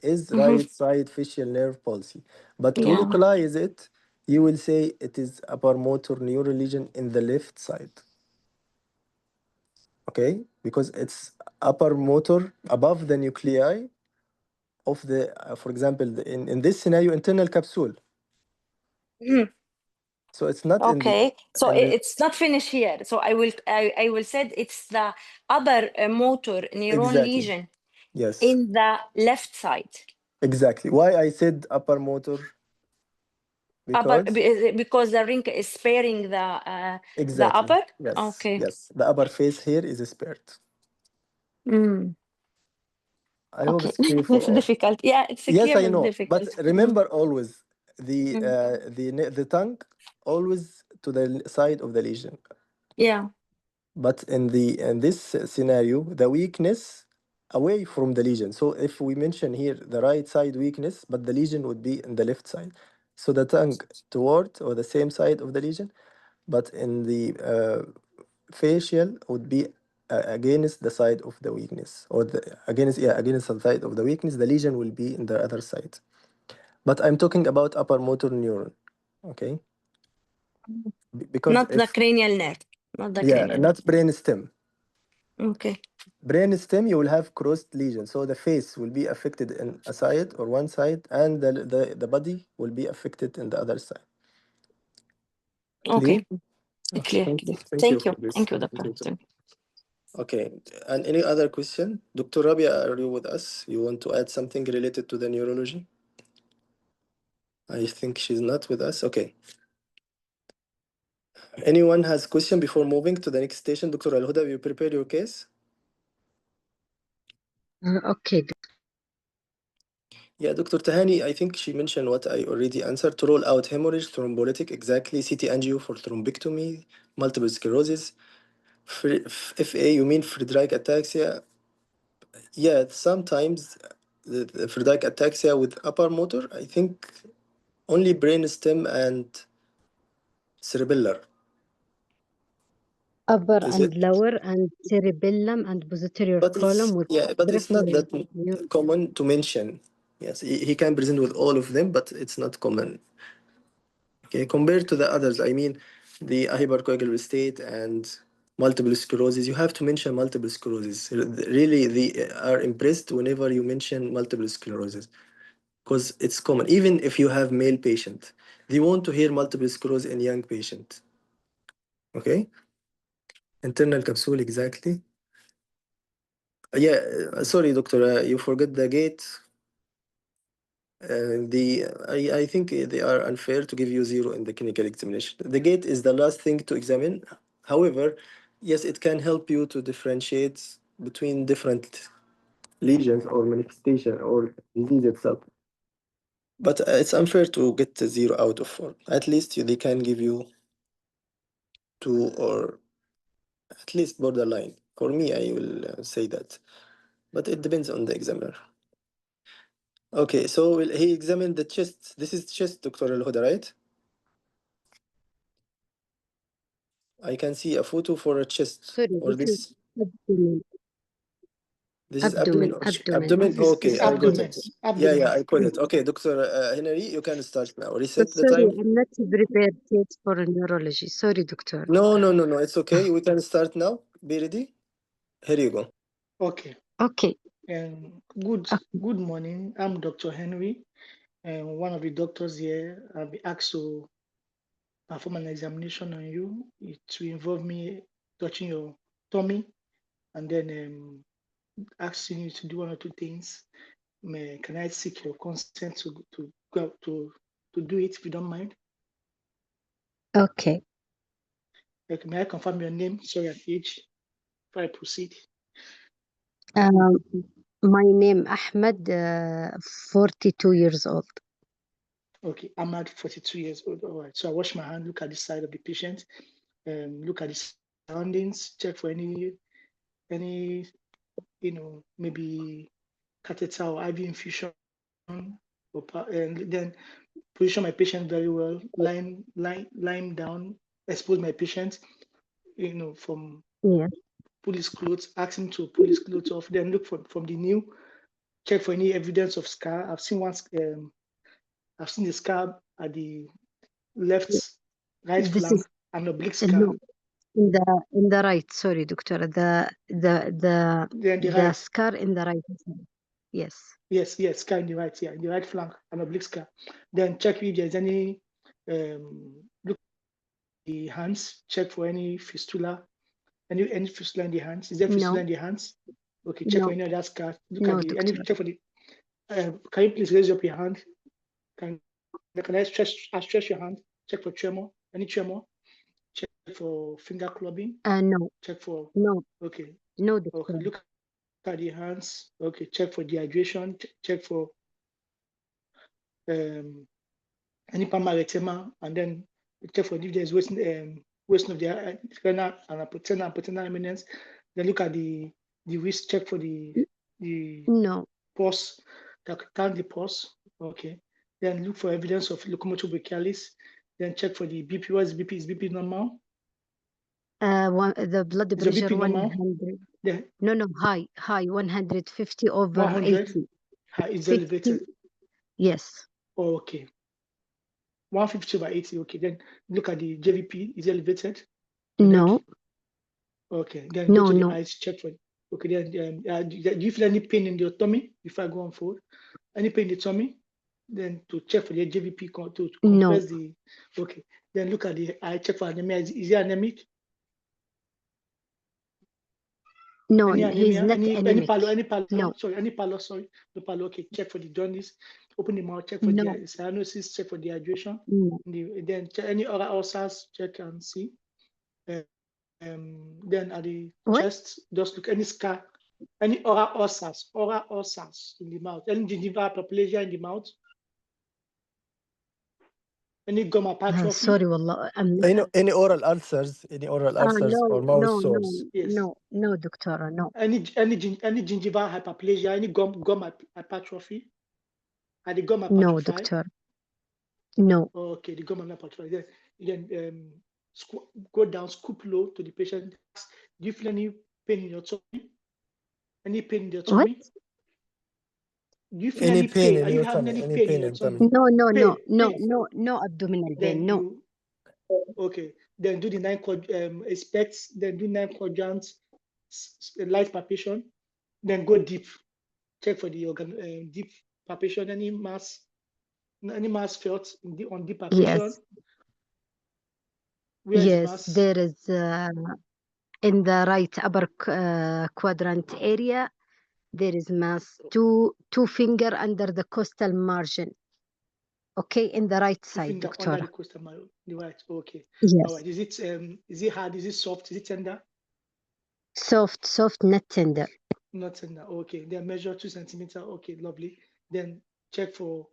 is Hmm. right side facial nerve palsy. But to Yeah. localize it, you will say it is upper motor neural lesion in the left side. Okay? Because it's upper motor above the nuclei of the, for example, in this scenario, internal capsule. Mhm. So it's not Okay. So in the it's not finished here. So I will said it's the upper motor neuron exactly. lesion Yes. in the left side. Exactly. Why I said upper motor? Upper, Because because the ring is sparing the exactly. upper. Yes. Okay. Yes. The upper face here is spared. Mm. I hope Okay. it's clear for It's all. difficult. Yeah, it's Yes, clear I but know. But difficult. remember always Mm. the tongue always to the side of the lesion. Yeah. But in this scenario, the weakness away from the lesion. So if we mention here the right side weakness, but the lesion would be in the left side. So the tongue toward or the same side of the lesion, but in the facial would be against the side of the weakness or against the side of the weakness. The lesion will be in the other side. But I'm talking about upper motor neuron. Okay, because Not the if cranial nerve. Not the yeah, cranial not nerve. brain stem. Okay. Brain stem, you will have crossed lesion. So the face will be affected in a side or one side, and the body will be affected in the other side. Clear? Okay. Okay, Clear. thank you. Clear. Thank you Thank for you. this. Thank you, doctor. Thank Okay, and any other question? Dr. Rabia, are you with us? You want to add something related to the neurology? I think she's not with us. Okay. Anyone has question before moving to the next station? Dr. Al-Huda, you prepare your case? Okay. Yeah, Dr. Tahani, I think she mentioned what I already answered. To rule out hemorrhage, thrombolytic, exactly. CT angio for thrombectomy, multiple sclerosis. FA, you mean Friedreich ataxia? Yeah, sometimes the Friedreich ataxia with upper motor, I think only brainstem and cerebellar. Upper Is and it? lower and cerebellum and posterior But column with it's not peripheral that common to mention. Yes, he can present with all of them, but it's not common. Okay, compared to the others, I mean, the hypercoagulable state and multiple sclerosis, you have to mention multiple sclerosis. Really, they are impressed whenever you mention multiple sclerosis because it's common. Even if you have male patient, they want to hear multiple sclerosis in young patient. Okay, internal capsule exactly. Yeah, sorry, doctor, you forgot the gate. I think they are unfair to give you 0 in the clinical examination. The gait is the last thing to examine. However, yes, it can help you to differentiate between different lesions or manifestation or disease itself. But it's unfair to get a 0 out of 4. At least they can give you 2 or at least borderline. For me, I will say that. But it depends on the examiner. Okay, so he examined the chest. This is chest, Dr. Al-Huda, right? I can see a photo for a chest. Sorry, Or this is this abdomen. this is abdomen or Abdomen. abdomen? This Okay, is I got abdomen. it. Yeah, Abdomen. I got it. Okay, Dr. Henry, you can start now. So Reset the sorry, time. I'm not prepared yet for neurology. Sorry, doctor. No. It's okay. We can start now. Be ready. Here you go. Okay. Okay. Good morning. I'm Dr. Henry, and one of the doctors here. I'll be asked to perform an examination on you. It will involve me touching your tummy and then asking you to do one or two things. Can I seek your consent to go to do it if you don't mind? Okay. May I confirm your name, sorry, and age before I proceed? My name Ahmed, 42 years old. Okay, I'm at 42 years old. All right. So I wash my hand, look at the side of the patient, look at the surroundings, check for any maybe catheter or IV infusion, and then position my patient very well, line down, expose my patient, from Yes. pull his clothes, ask him to pull his clothes off, then look from the new, check for any evidence of scar. I've seen the scar at the left, right This flank, is an oblique scar. no in the right. Sorry, doctor. Then the The right. scar in the right side. Yes. Yes, scar in the right, in the right flank, an oblique scar. Then check if there's any, look at the hands, check for any fistula, any fistula in the hands. Is there fistula No. in the hands? Okay, check for No. any other scar. Look No, at the, doctor. check for the, can you please raise up your hand? Can I stretch your hand? Check for tremor, any tremor. Check for finger clubbing. No. Check for, No. okay. No, doctor. Okay, look at the hands. Okay, check for dehydration. Check for any palmar and then check for if there's wasting of the renal and paternal eminence. Then look at the wrist. Check for the No. pulse. Count the pulse. Okay. Then look for evidence of locomotor brachialis. Then check for the BP. What is BP? Is BP normal? The blood Is your pressure BP normal? 100. Yeah. No, high 150 over 100. 80. High is 50. elevated. Yes. Oh, okay. 150 over 80. Okay. Then look at the JVP. Is elevated? No. Okay. Then go No, to the no. eyes. Check for. Okay. Then do you feel any pain in your tummy before I go on forward? Any pain in the tummy? Then to check for the JVP to No. compress the. Okay. Then look at the eye. Check for anemia. Is it anemic? No, Any he's anemia? not Any anemic. pallor? Any pallor? No. Sorry, any pallor? Sorry, no pallor. Okay. Check for the jaundice. Open the mouth. Check for No. the cyanosis. Check for dehydration. No. Then check any other ulcers. Check and see. Then at the What? chest, just look any scar, any oral ulcers in the mouth, any gingival hyperplasia in the mouth, any gum hypertrophy. Sorry, wallah. Any oral ulcers, or mouth no, sores? Yes. no, doctor, no. Any gingival hyperplasia, any gum hypertrophy, and the gum hypertrophy. No, doctor. No. Okay, the gum hypertrophy. Then go down, scoop low to the patient. Do you feel any pain in your tummy? Any pain in your What? tummy? Do you feel Any any pain pain? in Are you your having tummy? any Any pain in pain your in tummy? tummy? No abdominal pain. Then No. okay. Then do the then do 9 quadrants light palpation. Then go deep. Check for the organ deep palpation. Any mass felt on deep palpation. Yes. Where is Yes, mass? there is in the right upper quadrant area. There is mass, two finger under the costal margin. Okay, in the right Two side, finger under the doctora. costal margin, the right. Okay. Yes. All right. Is it hard? Is it soft? Is it tender? Soft, not tender. Not tender. Okay. Then measure 2 centimeter. Okay, lovely. Then check for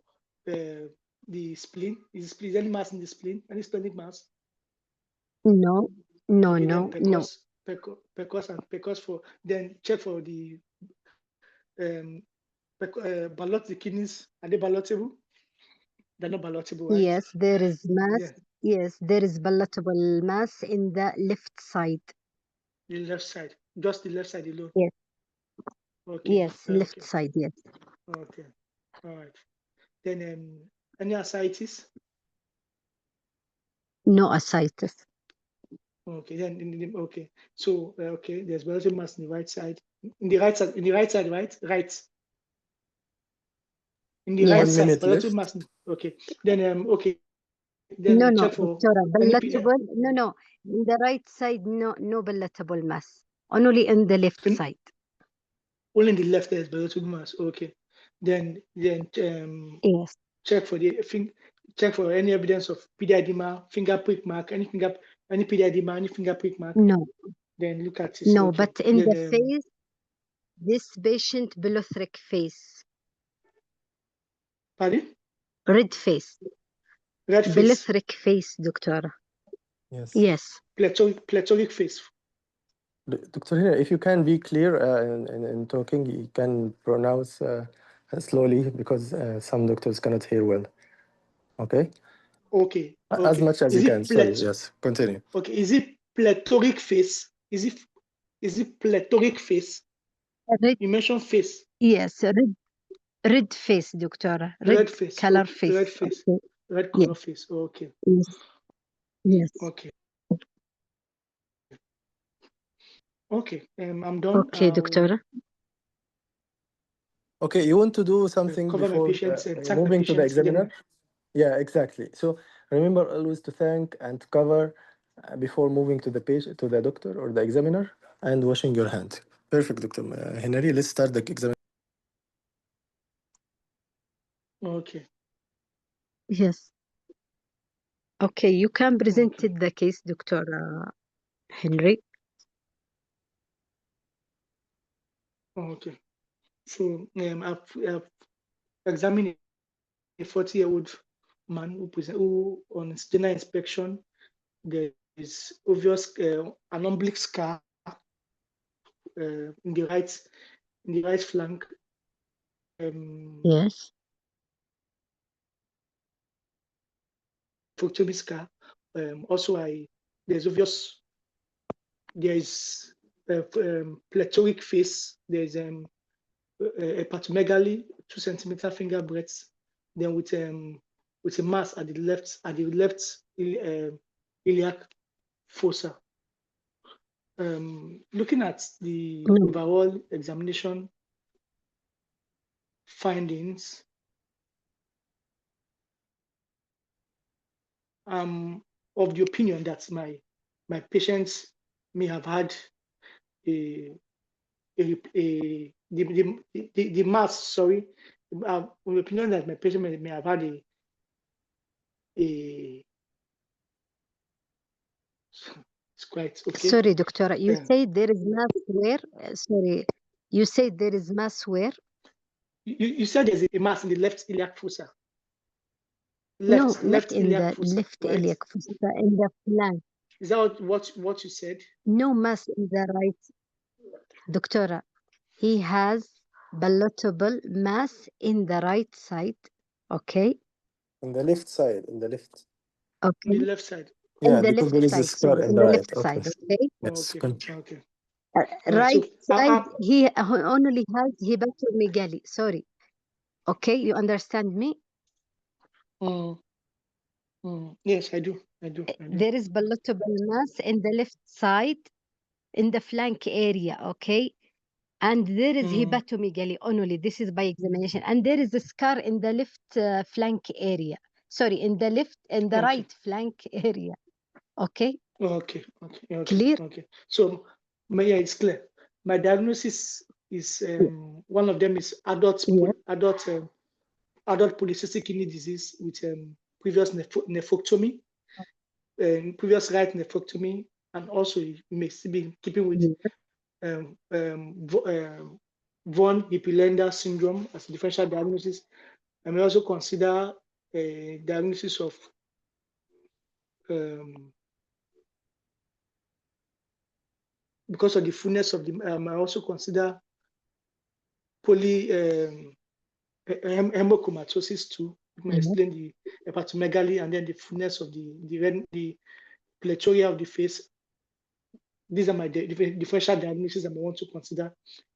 the spleen. Is there any mass in the spleen? Any splenic mass? No, no, Okay, no, then no. PCOS for, then check for the ballot the kidneys. Are they ballotable? They're not ballotable, right? Yes, there is mass. Yeah, Yes, there is palatable mass in the left side. the left side, just the left side alone. Yes. Okay. Yes, left Okay. side. Yes. Okay. All right. Then any ascites? No ascites. Okay. Then okay. So okay, there's ballotable mass in the right side. In the right side, right? Right. In the Yes. right 1 side, minute ballotable left. mass. Okay. Then okay. Then No, check for doctora, any palatable. No. In the right side, no palatable mass. Only in the left fin- side. only in the left there is ballotable mass. Okay. Then Yes. check for check for any evidence of pededema, finger prick mark, any pededema, any finger prick mark. No. Then look at it. No, Okay. but in Then, the face, this patient plethoric face, pardon? red face, Red face, plethoric face, doctora. Yes. Yes. plethoric face. Dr. Hina, if you can be clear in talking, you can pronounce slowly because some doctors cannot hear well. Okay? Okay. As much as you Is can. it Sorry. Yes. Continue. Okay. Is it plethoric face? Is it plethoric face? Red, You mentioned face. yes, red face, doctora. Red face. Color Okay. face. Red face. Okay. Red Yes. color face. Okay. Yes. Yes. Okay. Okay. I'm done. Okay, doctora. Okay, you want to do something Cover my before patients and thank my moving to the patients. examiner? Then Yeah, exactly. So remember always to thank and cover before moving to the patient, to the doctor or the examiner, and washing your hand. Perfect, Dr. Henry. Let's start the examiner. okay. Yes. Okay, you can present Okay. the case, Dr. Henry. Okay. So I've examined a 40-year-old man who on his general inspection there is obvious an oblique scar in the right flank. Yes. Nephrectomy scar. Also, there's obvious plethoric face. There's a hepatomegaly, 2 centimeter finger breadth. Then with a mass at the left iliac fossa. Looking at the No. overall examination findings, of the opinion that my patients may have had the mass. Sorry, of the opinion that my patient may have had a it's quite okay. Sorry, doctora. You say there is mass where? Sorry. You say there is mass where? You said there's a mass in the left iliac fossa. No, not Left in iliac the fossa, left right? iliac fossa, in the flank. Is that what you said? No mass in the right. Doctora, he has palatable mass in the right side. Okay. On the left side, in the left. Okay. The left side. Yeah, In the because left there is a side. scar Sorry, in in the the right. left Okay. side. Okay. Yes. Okay. Right So, side, he only has hepatomegaly. Sorry. Okay, you understand me? yes, I do. There is palatable mass in the left side, in the flank area. Okay. And there is hepatomegaly only. This is by examination. And there is a scar in the left flank area. Sorry, in the right flank area. Okay. Okay. Clear? Okay. So, it's clear. My diagnosis is one of them is adult polycystic kidney disease with previous nephrectomy, previous right nephrectomy, and also you may still be keeping with von Hippel-Lindau syndrome as a differential diagnosis. I may also consider a diagnosis of because of the fullness of the, I also consider hemochromatosis too. It may explain the hepatomegaly and then the fullness of the plethora of the face. These are my differential diagnoses I want to consider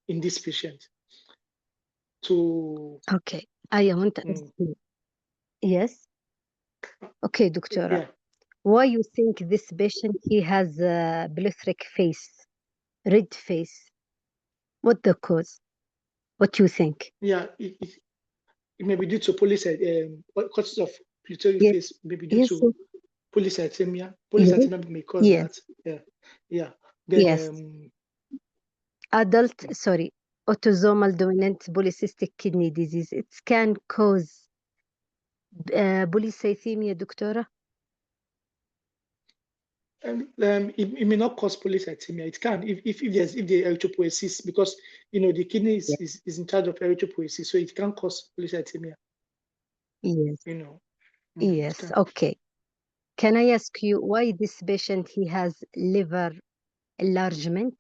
in this patient. Okay, I want to yes. Okay, Doctora. Yeah. Why you think this patient he has a plethoric face, red face? What the cause? What you think? Yeah, it may be due to causes of plethoric face may be due to polycythemia. Polycythemia may cause that. Yeah. Then autosomal dominant polycystic kidney disease. It can cause polycythemia, Doctora? it may not cause polycythemia. It can if there's erythropoiesis, because the kidney is in charge of erythropoiesis, so it can cause polycythemia. Yes. Yes. Okay. Can I ask you why this patient he has liver enlargement?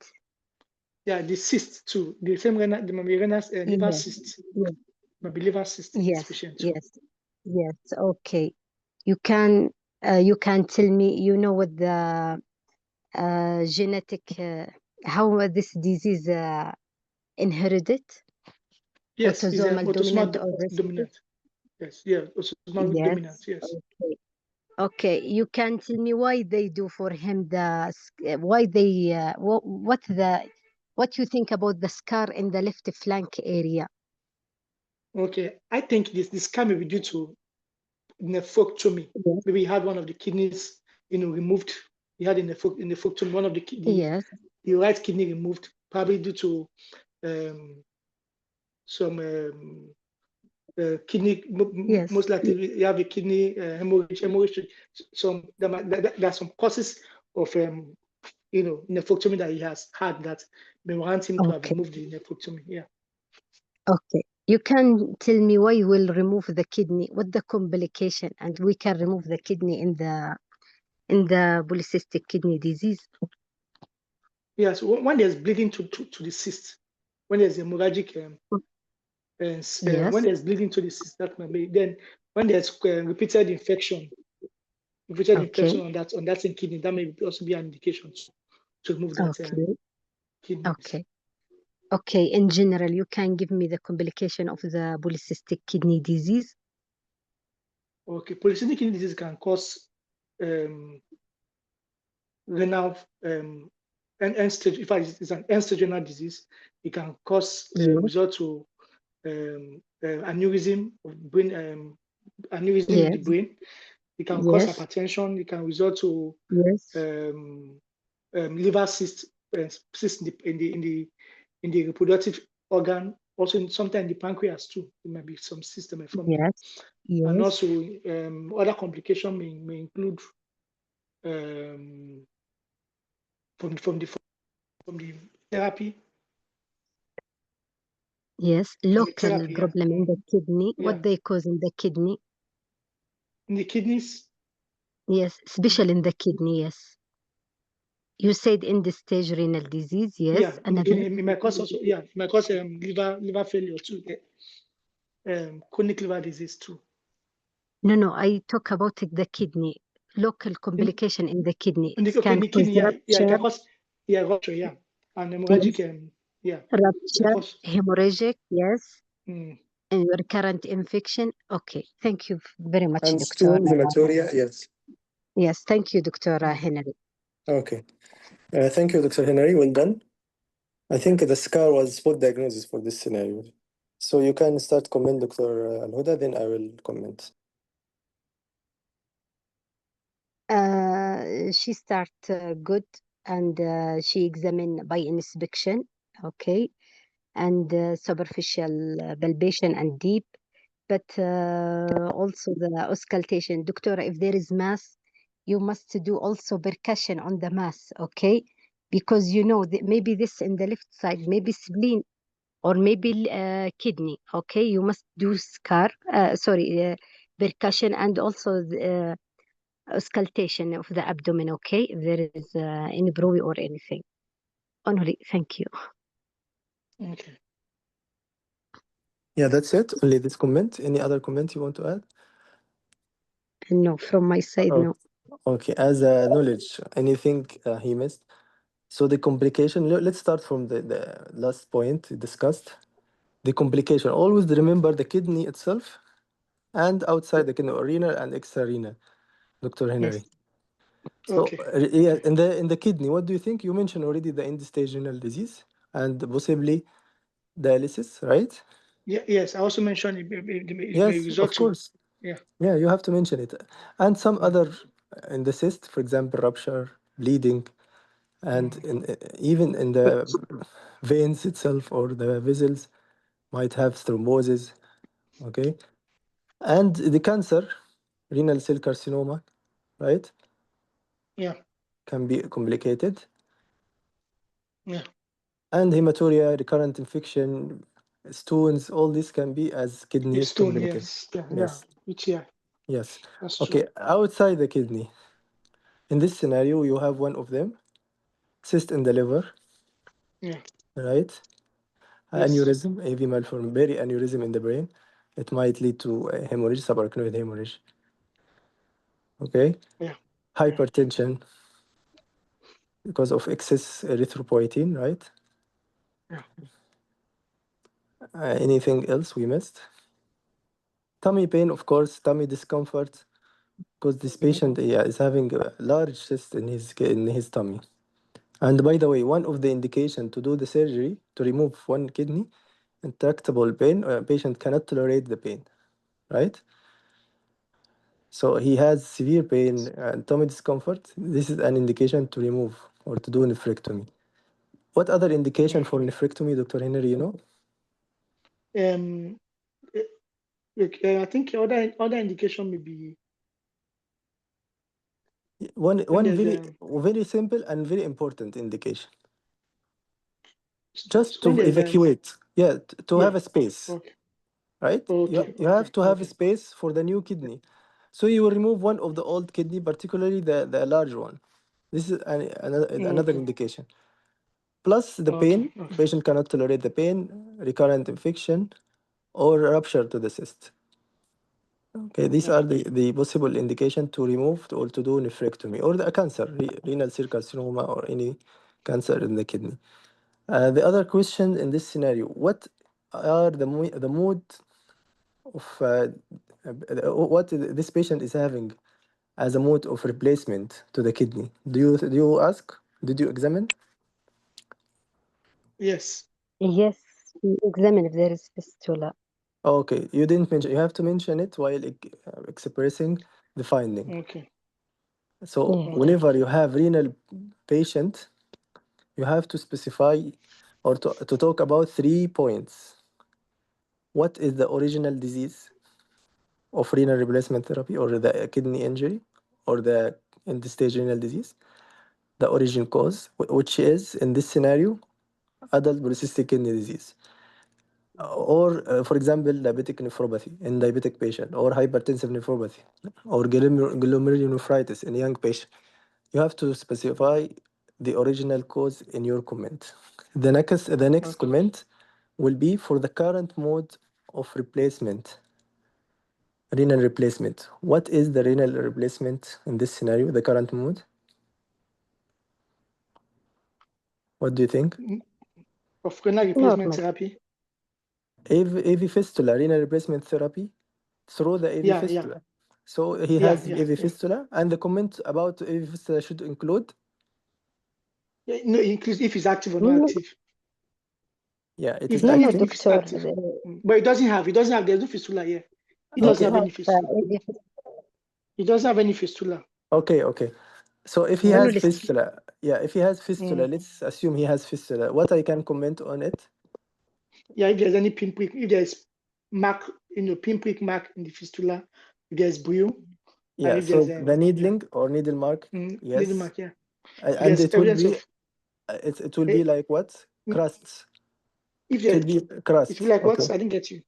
Yeah, the cyst too. The same renal, the liver cyst. Maybe liver cyst in this patient too. Yes. Okay. You can tell me, what the genetic how this disease inherited? Yes, it's Autosomal dominant or dominant. Yes, yeah, autosomal dominant. Yes. Okay. You can tell me why they do for him why they what you think about the scar in the left flank area? Okay, I think this scar may be due to nephrectomy. Maybe he had one of the kidneys, removed. He had a nephrectomy, one of the right kidney removed, probably due to some kidney. Most likely, you have a kidney hemorrhage. There are some causes of nephrectomy that he has had that may warrant him to have removed the nephrectomy. Yeah. Okay. You can tell me why we'll remove the kidney, what the complication, and we can remove the kidney in the polycystic kidney disease. Yes, when there's bleeding to the cyst, when there's hemorrhagic, when there's bleeding to the cyst, that may be. Then when there's repeated infection on that kidney, that may also be an indication to remove that kidney. Okay. In general, you can give me the complication of the polycystic kidney disease. Okay, polycystic kidney disease can cause renal end stage. In fact, it's an end stage renal disease. It can cause result to aneurysm of brain, aneurysm in the brain. It can cause hypertension. It can result to liver cyst, cyst in the reproductive organ. Also, sometimes in the pancreas too. There might be some system from there. And also, other complications may include from the therapy. Yes, local problem in the kidney. What they cause in the kidney? In the kidneys? Yes, especially in the kidney, yes. You said end-stage renal disease, yes. Yeah, it might cause also, it might cause liver failure too. Chronic liver disease too. No, I talk about the kidney. Local complication in the kidney. It can cause rupture. Yeah, it can cause rupture, yeah. And hemorrhagic, rupture, hemorrhagic, yes. And recurrent infection. Okay, thank you very much, and Dr. stool hematuria, yes. Yes, thank you, Dr. Henry. Okay. Thank you, Dr. Henry. Well done. I think the scar was spot diagnosis for this scenario. So you can start comment, Dr. Al-Huda, then I will comment. She start good and she examined by inspection. Okay. and superficial palpation and deep, but also the auscultation. Doctor, if there is mass, you must do also percussion on the mass, okay? Because you know maybe this in the left side, maybe spleen or maybe kidney, okay? You must do percussion and also the, auscultation of the abdomen, okay? If there is any brewery or anything. Only, thank you. Okay. Yeah, that's it. Only this comment. Any other comment you want to add? No, from my side, Oh, no. okay. As a knowledge, anything he missed? So the complication. Let's start from the last point discussed. The complication. Always remember the kidney itself and outside the kidney, renal and extrarenal. Dr. Henry. Yes. So Okay. yeah, in the kidney, what do you think? You mentioned already the end-stage renal disease and possibly dialysis, right? Yeah. Yes. I also mentioned it may Yes, result of to. course. Yeah. Yeah, you have to mention it. And some Mm, other in the cyst, for example, rupture, bleeding, and even in the veins itself or the vessels might have thrombosis. Okay, and the cancer, renal cell carcinoma, right, yeah. can be complicated. Yeah. And hematuria, recurrent infection, stones, all this can be as kidney It's stone. complicated. Yes. Yeah. Yeah. Yes, UTI. yes. That's true. Okay, outside the kidney, in this scenario, you have one of them, cyst in the liver, Yeah. right? Yes. Aneurysm, AV malformation, aneurysm in the brain. It might lead to a hemorrhage, subarachnoid hemorrhage. Okay, Yeah. Yeah. hypertension because of excess erythropoietin, right? Yeah. Anything else we missed? Tummy pain, of course, tummy discomfort, because this patient is having a large cyst in his tummy. And by the way, one of the indication to do the surgery to remove one kidney, intractable pain, patient cannot tolerate the pain, right? So he has severe pain and tummy discomfort. This is an indication to remove or to do nephrectomy. What other indication for nephrectomy, Dr. Henry, you know? Um. I think other indication may be One, when one there's very simple and very important indication. Just when to there's evacuate, yeah, to have yeah. a space, Okay. right? Okay. You have Okay. to have a Okay. space for the new kidney. So you will remove one of the old kidney, particularly the large one. This is another Okay. indication. Plus the Okay. pain, Okay. patient cannot tolerate the pain, recurrent infection, or rupture to the cyst. Okay, these Yeah. are the possible indication to remove or to do nephrectomy or the cancer, renal cell carcinoma or any cancer in the kidney. The other question in this scenario, what are the mood of what this patient is having as a mode of replacement to the kidney? Do you ask? Did you examine? Yes. Yes, we examine if there is fistula. Okay, you didn't mention. You have to mention it while expressing the finding. Okay. So Yeah. Okay. whenever you have renal patient, you have to specify or to talk about 3 points. What is the original disease of renal replacement therapy or the kidney injury or the end-stage renal disease? The origin cause, which is in this scenario, adult polycystic kidney disease. Or, for example, diabetic nephropathy in diabetic patient, or hypertensive nephropathy, or glomerulonephritis in young patient. You have to specify the original cause in your comment. The next Okay. comment will be for the current mode of replacement, renal replacement. What is the renal replacement in this scenario, the current mode? What do you think? Of renal replacement Normal. therapy. AV fistula, renal replacement therapy through the AV Yeah. Yeah. fistula. So he Yeah. has Yeah. AV Yeah. fistula, and the comment about AV fistula should include, Yeah, no, includes if it's active or not No, active. yeah, it is If no, no, active. if it's doctor. active, but it doesn't have. It doesn't have. There's no fistula here. It He doesn't Okay, have has any fistula. AV It doesn't have any fistula. okay. So if he has only fistula, yeah, if he has fistula, Mm. let's assume he has fistula. What I can comment on it? Yeah, if there's any pinprick, if there's mark, pinprick mark in the fistula, if there's bruit, and Yeah, if so there's the needling or needle mark, needle yes. mark, yeah. If And there's it will evidence be of it will eh, be like what? Crusts. if It will there's be it will crust. like what? Okay. I didn't get you.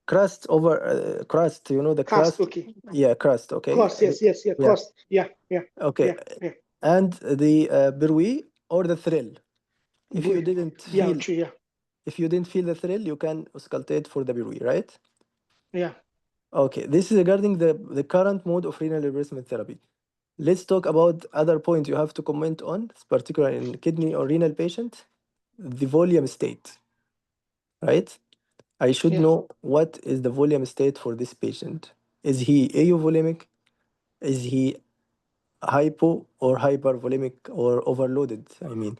Crust over crust, you know the Cast, crust? okay. Yeah, crust, okay. Cross, yes, yes, yeah, Yeah, cross. Yeah, yeah, okay. yeah, yeah. And the bruit or the thrill. If you Bruit. didn't Yeah, feel true, yeah. if you didn't feel the thrill, you can auscultate for the bruit, right? Yeah. Okay, this is regarding the current mode of renal replacement therapy. Let's talk about other point you have to comment on, particularly in kidney or renal patient, the volume state, right? I should Yeah. know what is the volume state for this patient. Is he euvolemic? Is he hypo or hypervolemic or overloaded? I mean,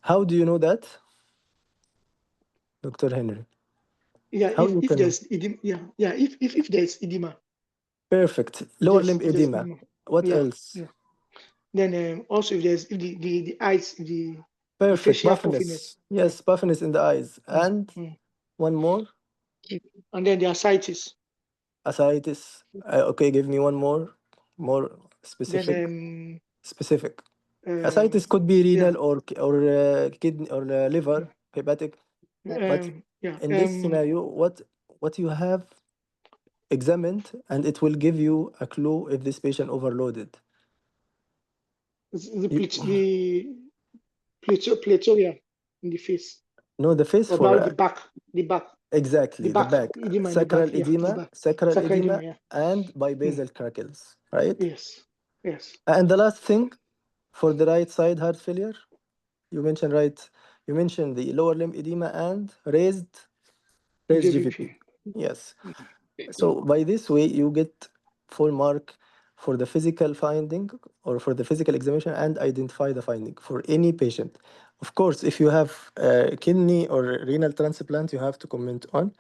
how do you know that, Dr. Henry? Yeah, How you if can know? there's edema, yeah, if there's edema, Perfect. Lower yes, limb if there's edema. edema, What yeah, else? yeah. Then also if there's if the eyes, the Perfect. facial puffiness, Puffiness. yeah, Yes, puffiness in the eyes. mm, And mm. one more, And then the ascites. ascites. Okay, give me one more Then specific. Specific. Ascites could be yeah, renal or kidney or liver, hepatic. But yeah, in this scenario, what you have examined, and it will give you a clue if this patient overloaded. You, the platoria in the face, no, the face or for about the exactly the back, back, edema in the back, sacral yeah, the edema, back, sacral sacral edema, edema, yeah, and bibasal crackles, right? yes, yes, And the last thing for the right side heart failure, you mentioned right. You mentioned the lower limb edema and raised GVP. JVP. Yes. So by this way, you get full mark for the physical finding or for the physical examination and identify the finding for any patient. Of course, if you have kidney or renal transplant, you have to comment on.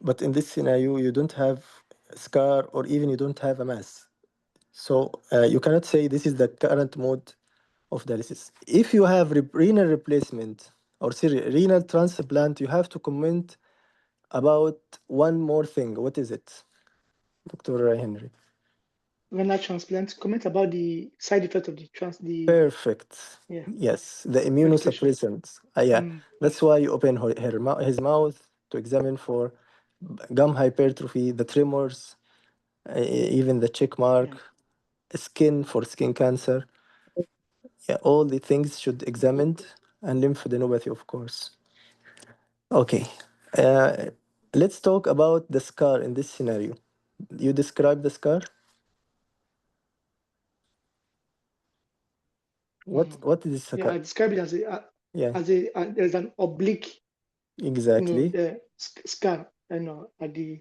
But in this scenario, you don't have scar or even you don't have a mass. So you cannot say this is the current mode of dialysis. If you have renal replacement or sorry, renal transplant, you have to comment about one more thing. What is it, Dr. Henry? Renal transplant. Comment about the side effect of the Perfect. yeah, Yes, the medication. immunosuppressants. Yeah, that's why you open his mouth to examine for gum hypertrophy, the tremors, even the check mark, Yeah. skin for skin cancer. Yeah, all the things should examined and lymphadenopathy, of course. Okay, uh, let's talk about the scar in this scenario. You describe the scar. What is the Yeah, scar? I describe it Yeah, as a there's an oblique, exactly. scar, at the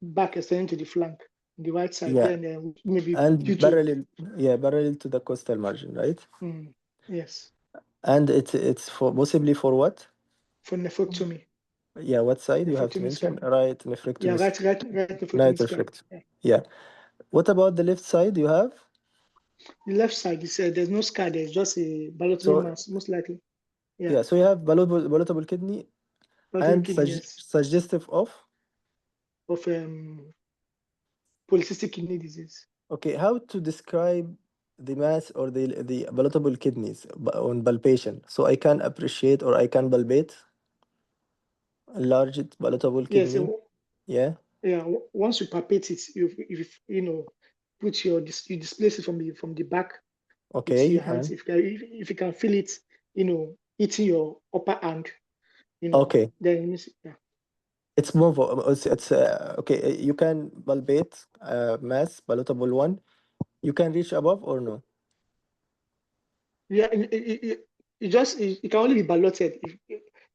back extending to the flank, the right side. Yeah, Then maybe due and to parallel to the costal margin, right? yes, And it's for possibly for what? for nephrectomy, Yeah, what side you have to nephrectomy scar. mention? Right, Yeah, nephrectomy, right right, nephrectomy scar. reflect. Yeah. Yeah. What about the left side you have? The left side is there's no scar. There's just a ballotary So mass, most likely. Yeah, yeah, so you have palatable kidney ballotary and kidney, yes, suggestive of. of polycystic kidney disease. Okay, how to describe the mass or the palatable kidneys on palpation, so I can appreciate or I can palpate a large palatable Yes, kidney. Yeah. yeah. Once you palpate it, if put you displace it from the back with Okay. your hands. If you can feel it, hitting your upper hand, Okay. then it means, yeah. It's more. It's okay. You can palpate mass palatable one. You can reach above or no? Yeah, it can only be balloted.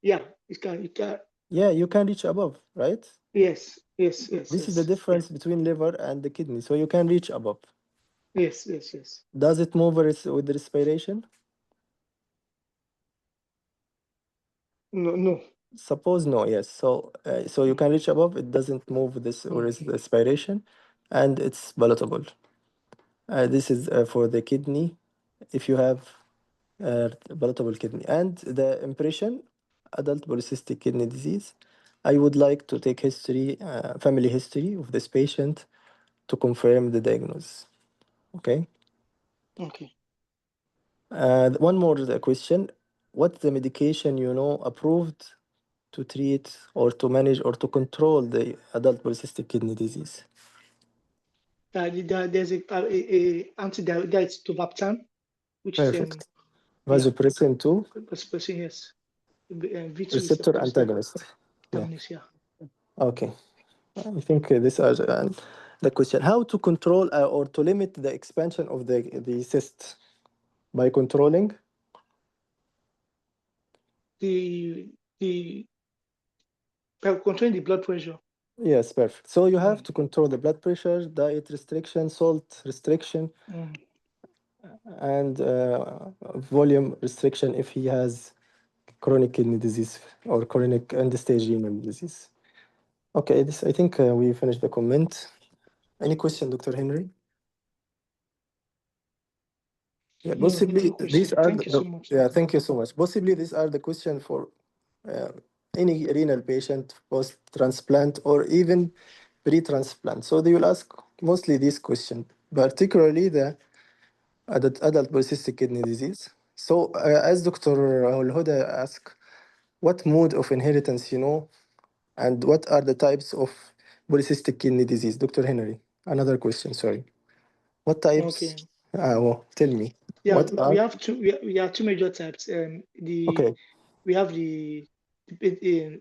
Yeah, it can. Yeah, you can reach above, right? Yes, yes, yes, This is the yes. Yeah, difference between liver and the kidney. So you can reach above. yes, yes, yes. Does it move with respiration? No, no. Suppose no, yes. So you can reach above. It doesn't move with this or Mm. is respiration, and it's palatable. This is for the kidney. If you have palatable kidney and the impression adult polycystic kidney disease, I would like to take history, family history of this patient to confirm the diagnosis. Okay. Okay. One more question. What's the medication approved to treat or to manage or to control the adult polycystic kidney disease? There's a antidiabetes tobactam, which is Perfect. yeah, Vasopressin 2 yes, V2 receptor antagonist. Yeah. antagonist, yeah. Okay. I think these are the question. How to control or to limit the expansion of the cyst by controlling? The controlling the blood pressure. Yes, perfect. So you have to control the blood pressure, diet restriction, salt restriction, and volume restriction if he has chronic kidney disease or chronic end-stage renal disease. Okay, this I think we finished the comment. Any question, Dr. Henry? Yeah, No, possibly no question. these are Thank you so much. yeah, thank you so much. Possibly these are the question for uh, any renal patient post-transplant or even pre-transplant. So they will ask mostly this question, particularly the adult polycystic kidney disease. So as Dr. Al-Huda asked, what mode of inheritance and what are the types of polycystic kidney disease? Dr. Henry, another question, sorry. What types? Okay. Tell me. Yeah, What are? we have two major types. Okay, We have the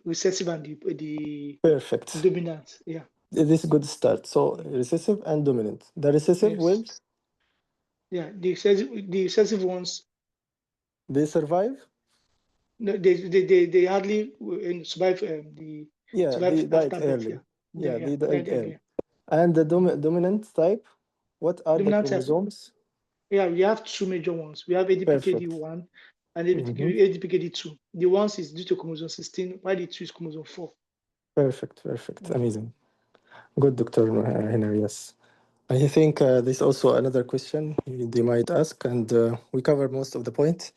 recessive and the perfect. dominant. Yeah. This is a good start. So recessive and dominant. The recessive will Yes. Yeah. The recessive ones, they survive? no, they hardly survive Yeah, they died after birth. early. Yeah. Yeah, Yeah. they died Early. early. And the dominant type, what are the Dominant type. chromosomes? Yeah, we have two major ones. We have Perfect. ADPKD1 and ADPKD2. The ones is due to chromosome 16, while the two is chromosome 4. Perfect, perfect. Amazing. Good, Dr. Henry, yes. I think there's also another question they might ask, and we covered most of the point.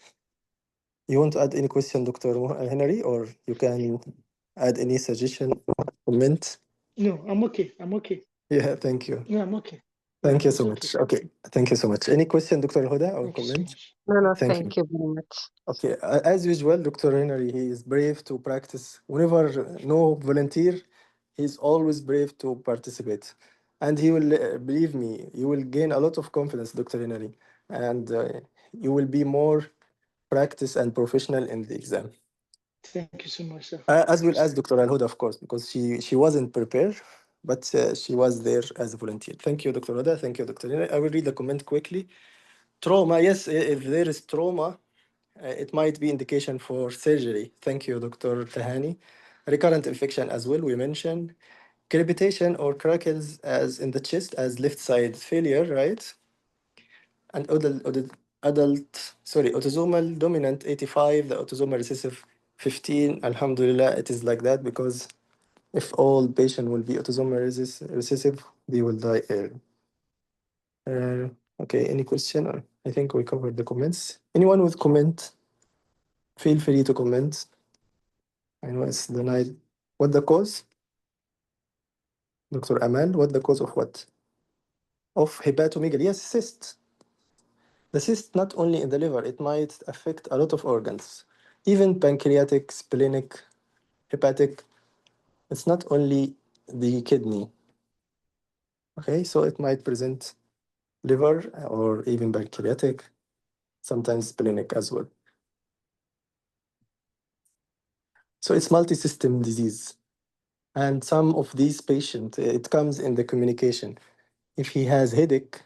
You want to add any question, Dr. Henry, or you can add any suggestion, comment? No, I'm okay. I'm okay. Yeah, thank you. Yeah, I'm okay. Thank Yeah, you so much. Okay, thank you so much. Any question, Dr. Huda, or thank you so comment? much. No, Thank thank you very much. Okay, as usual, Dr. Henry, he is brave to practice. Whenever no volunteer, he's always brave to participate. And he will, believe me, you will gain a lot of confidence, Dr. Henry, and you will be more practice and professional in the exam. Thank you so much, sir. As well as Dr. Al-Huda, of course, because she wasn't prepared, but she was there as a volunteer. Thank you, Dr. Huda. Thank you, Dr. Henry. I will read the comment quickly. Trauma, yes, if there is trauma, it might be indication for surgery. Thank you, Dr. Tahani. Recurrent infection as well, we mentioned. Crepitation or crackles as in the chest as left side failure, right? And autosomal dominant 85, the autosomal recessive 15. Alhamdulillah, it is like that because if all patient will be autosomal recessive, they will die early. Okay, any question? I think we covered the comments. Anyone with comment? Feel free to comment. I know it's the night. What the cause? Dr. Amal, what the cause of what? Of hepatomegaly. Yes, cyst. The cyst not only in the liver, it might affect a lot of organs, even pancreatic, splenic, hepatic. It's not only the kidney. Okay, so it might present liver or even pancreatic, sometimes splenic as well. So it's multi-system disease. And some of these patients, it comes in the communication. If he has headache,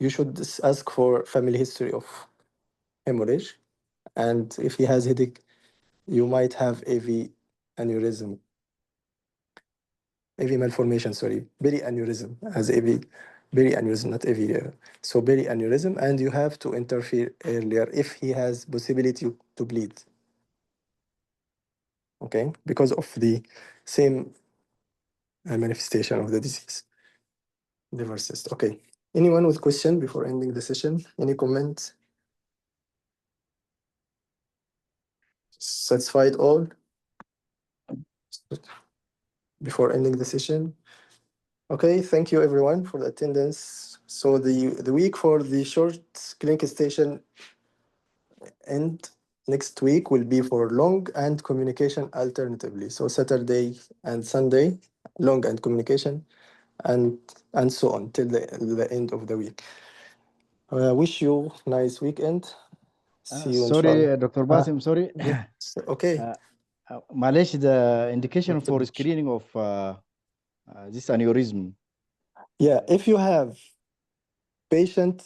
you should ask for family history of hemorrhage. And if he has headache, you might have AV aneurysm. AV malformation, sorry, berry aneurysm as AV, berry aneurysm, not AV. So berry aneurysm, and you have to interfere earlier if he has possibility to bleed. Okay, because of the same manifestation of the disease. Liver cyst. Okay. Anyone with question before ending the session? Any comments? satisfied all before ending the session? Okay, thank you everyone for the attendance. So the week for the short clinic station and next week will be for long and communication alternatively. So Saturday and Sunday, long and communication, and so on till the end of the week. Wish you nice weekend. See you sorry, inshallah. Dr. Basim, sorry. Okay. معلش the indication Dr. for Bush. screening of this aneurysm. Yeah, if you have patient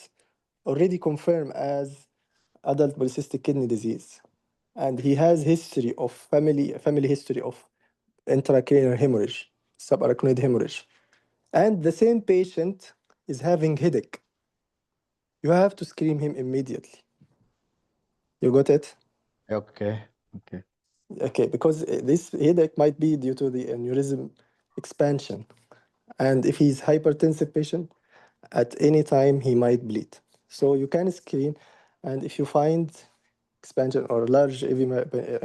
already confirmed as adult polycystic kidney disease, and he has history of family history of intracranial hemorrhage, subarachnoid hemorrhage, and the same patient is having headache, you have to screen him immediately. You got it? Okay. Okay, because this headache might be due to the aneurysm expansion, and if he's hypertensive patient, at any time he might bleed. So you can screen, and if you find expansion or large AV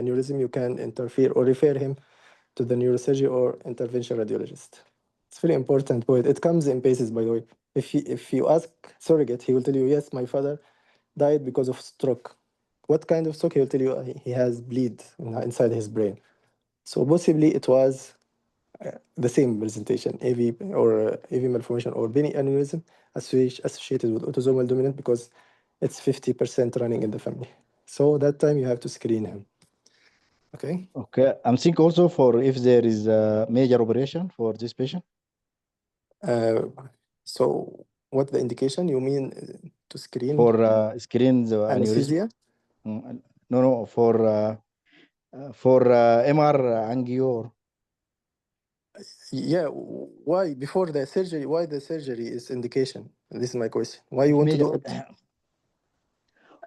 aneurysm, you can interfere or refer him to the neurosurgeon or intervention radiologist. It's very important point. It comes in phases, by the way. If you ask surrogate, he will tell you, yes, my father died because of stroke. What kind of stroke? He will tell you he has bleed inside his brain. So possibly it was the same presentation, AV or AV malformation or benign aneurysm associated with autosomal dominant, because it's 50% running in the family. So that time you have to screen him. Okay. Okay. I'm thinking also for if there is a major operation for this patient. So what the indication you mean to screen? For screen the aneurysm. Anesthesia? No, for MR angio. Yeah. Why before the surgery? Why the surgery is indication? This is my question. Why you If want to major- do it?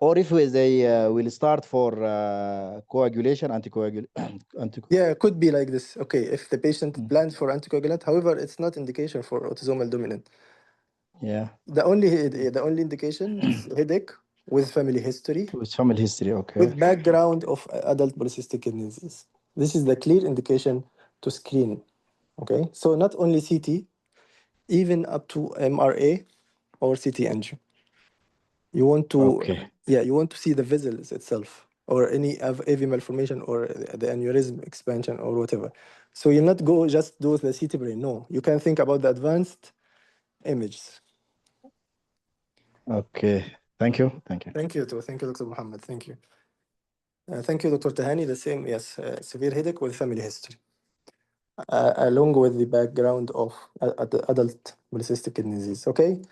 Or if they will start for coagulation, Yeah, it could be like this. Okay, if the patient Mm. plans for anticoagulant, however, it's not indication for autosomal dominant. Yeah, The only indication is headache with family history, with family history. Okay. with background of adult polycystic kidney disease. This is the clear indication to screen. Okay, so not only CT, even up to MRA or CT angio. You want to, Okay. you want to see the vessels itself or any AV malformation or the aneurysm expansion or whatever. So you not go just do the CT brain. No, you can think about the advanced images. Okay. Thank you. Thank you, Dr. Muhammad. Thank you. Thank you, Dr. Tahani. The same, yes, severe headache with family history, along with the background of adult polycystic kidney disease. Okay.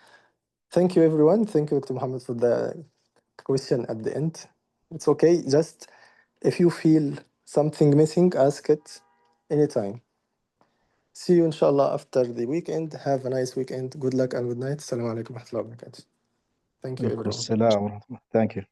Thank you, everyone. Thank you, Dr. Muhammad, for the question at the end. It's okay. Just if you feel something missing, ask it anytime. See you, inshallah, after the weekend. Have a nice weekend. Good luck and good night. Assalamu alaikum wa rahmatullahi wa barakatuh. Thank you, everyone. Thank you.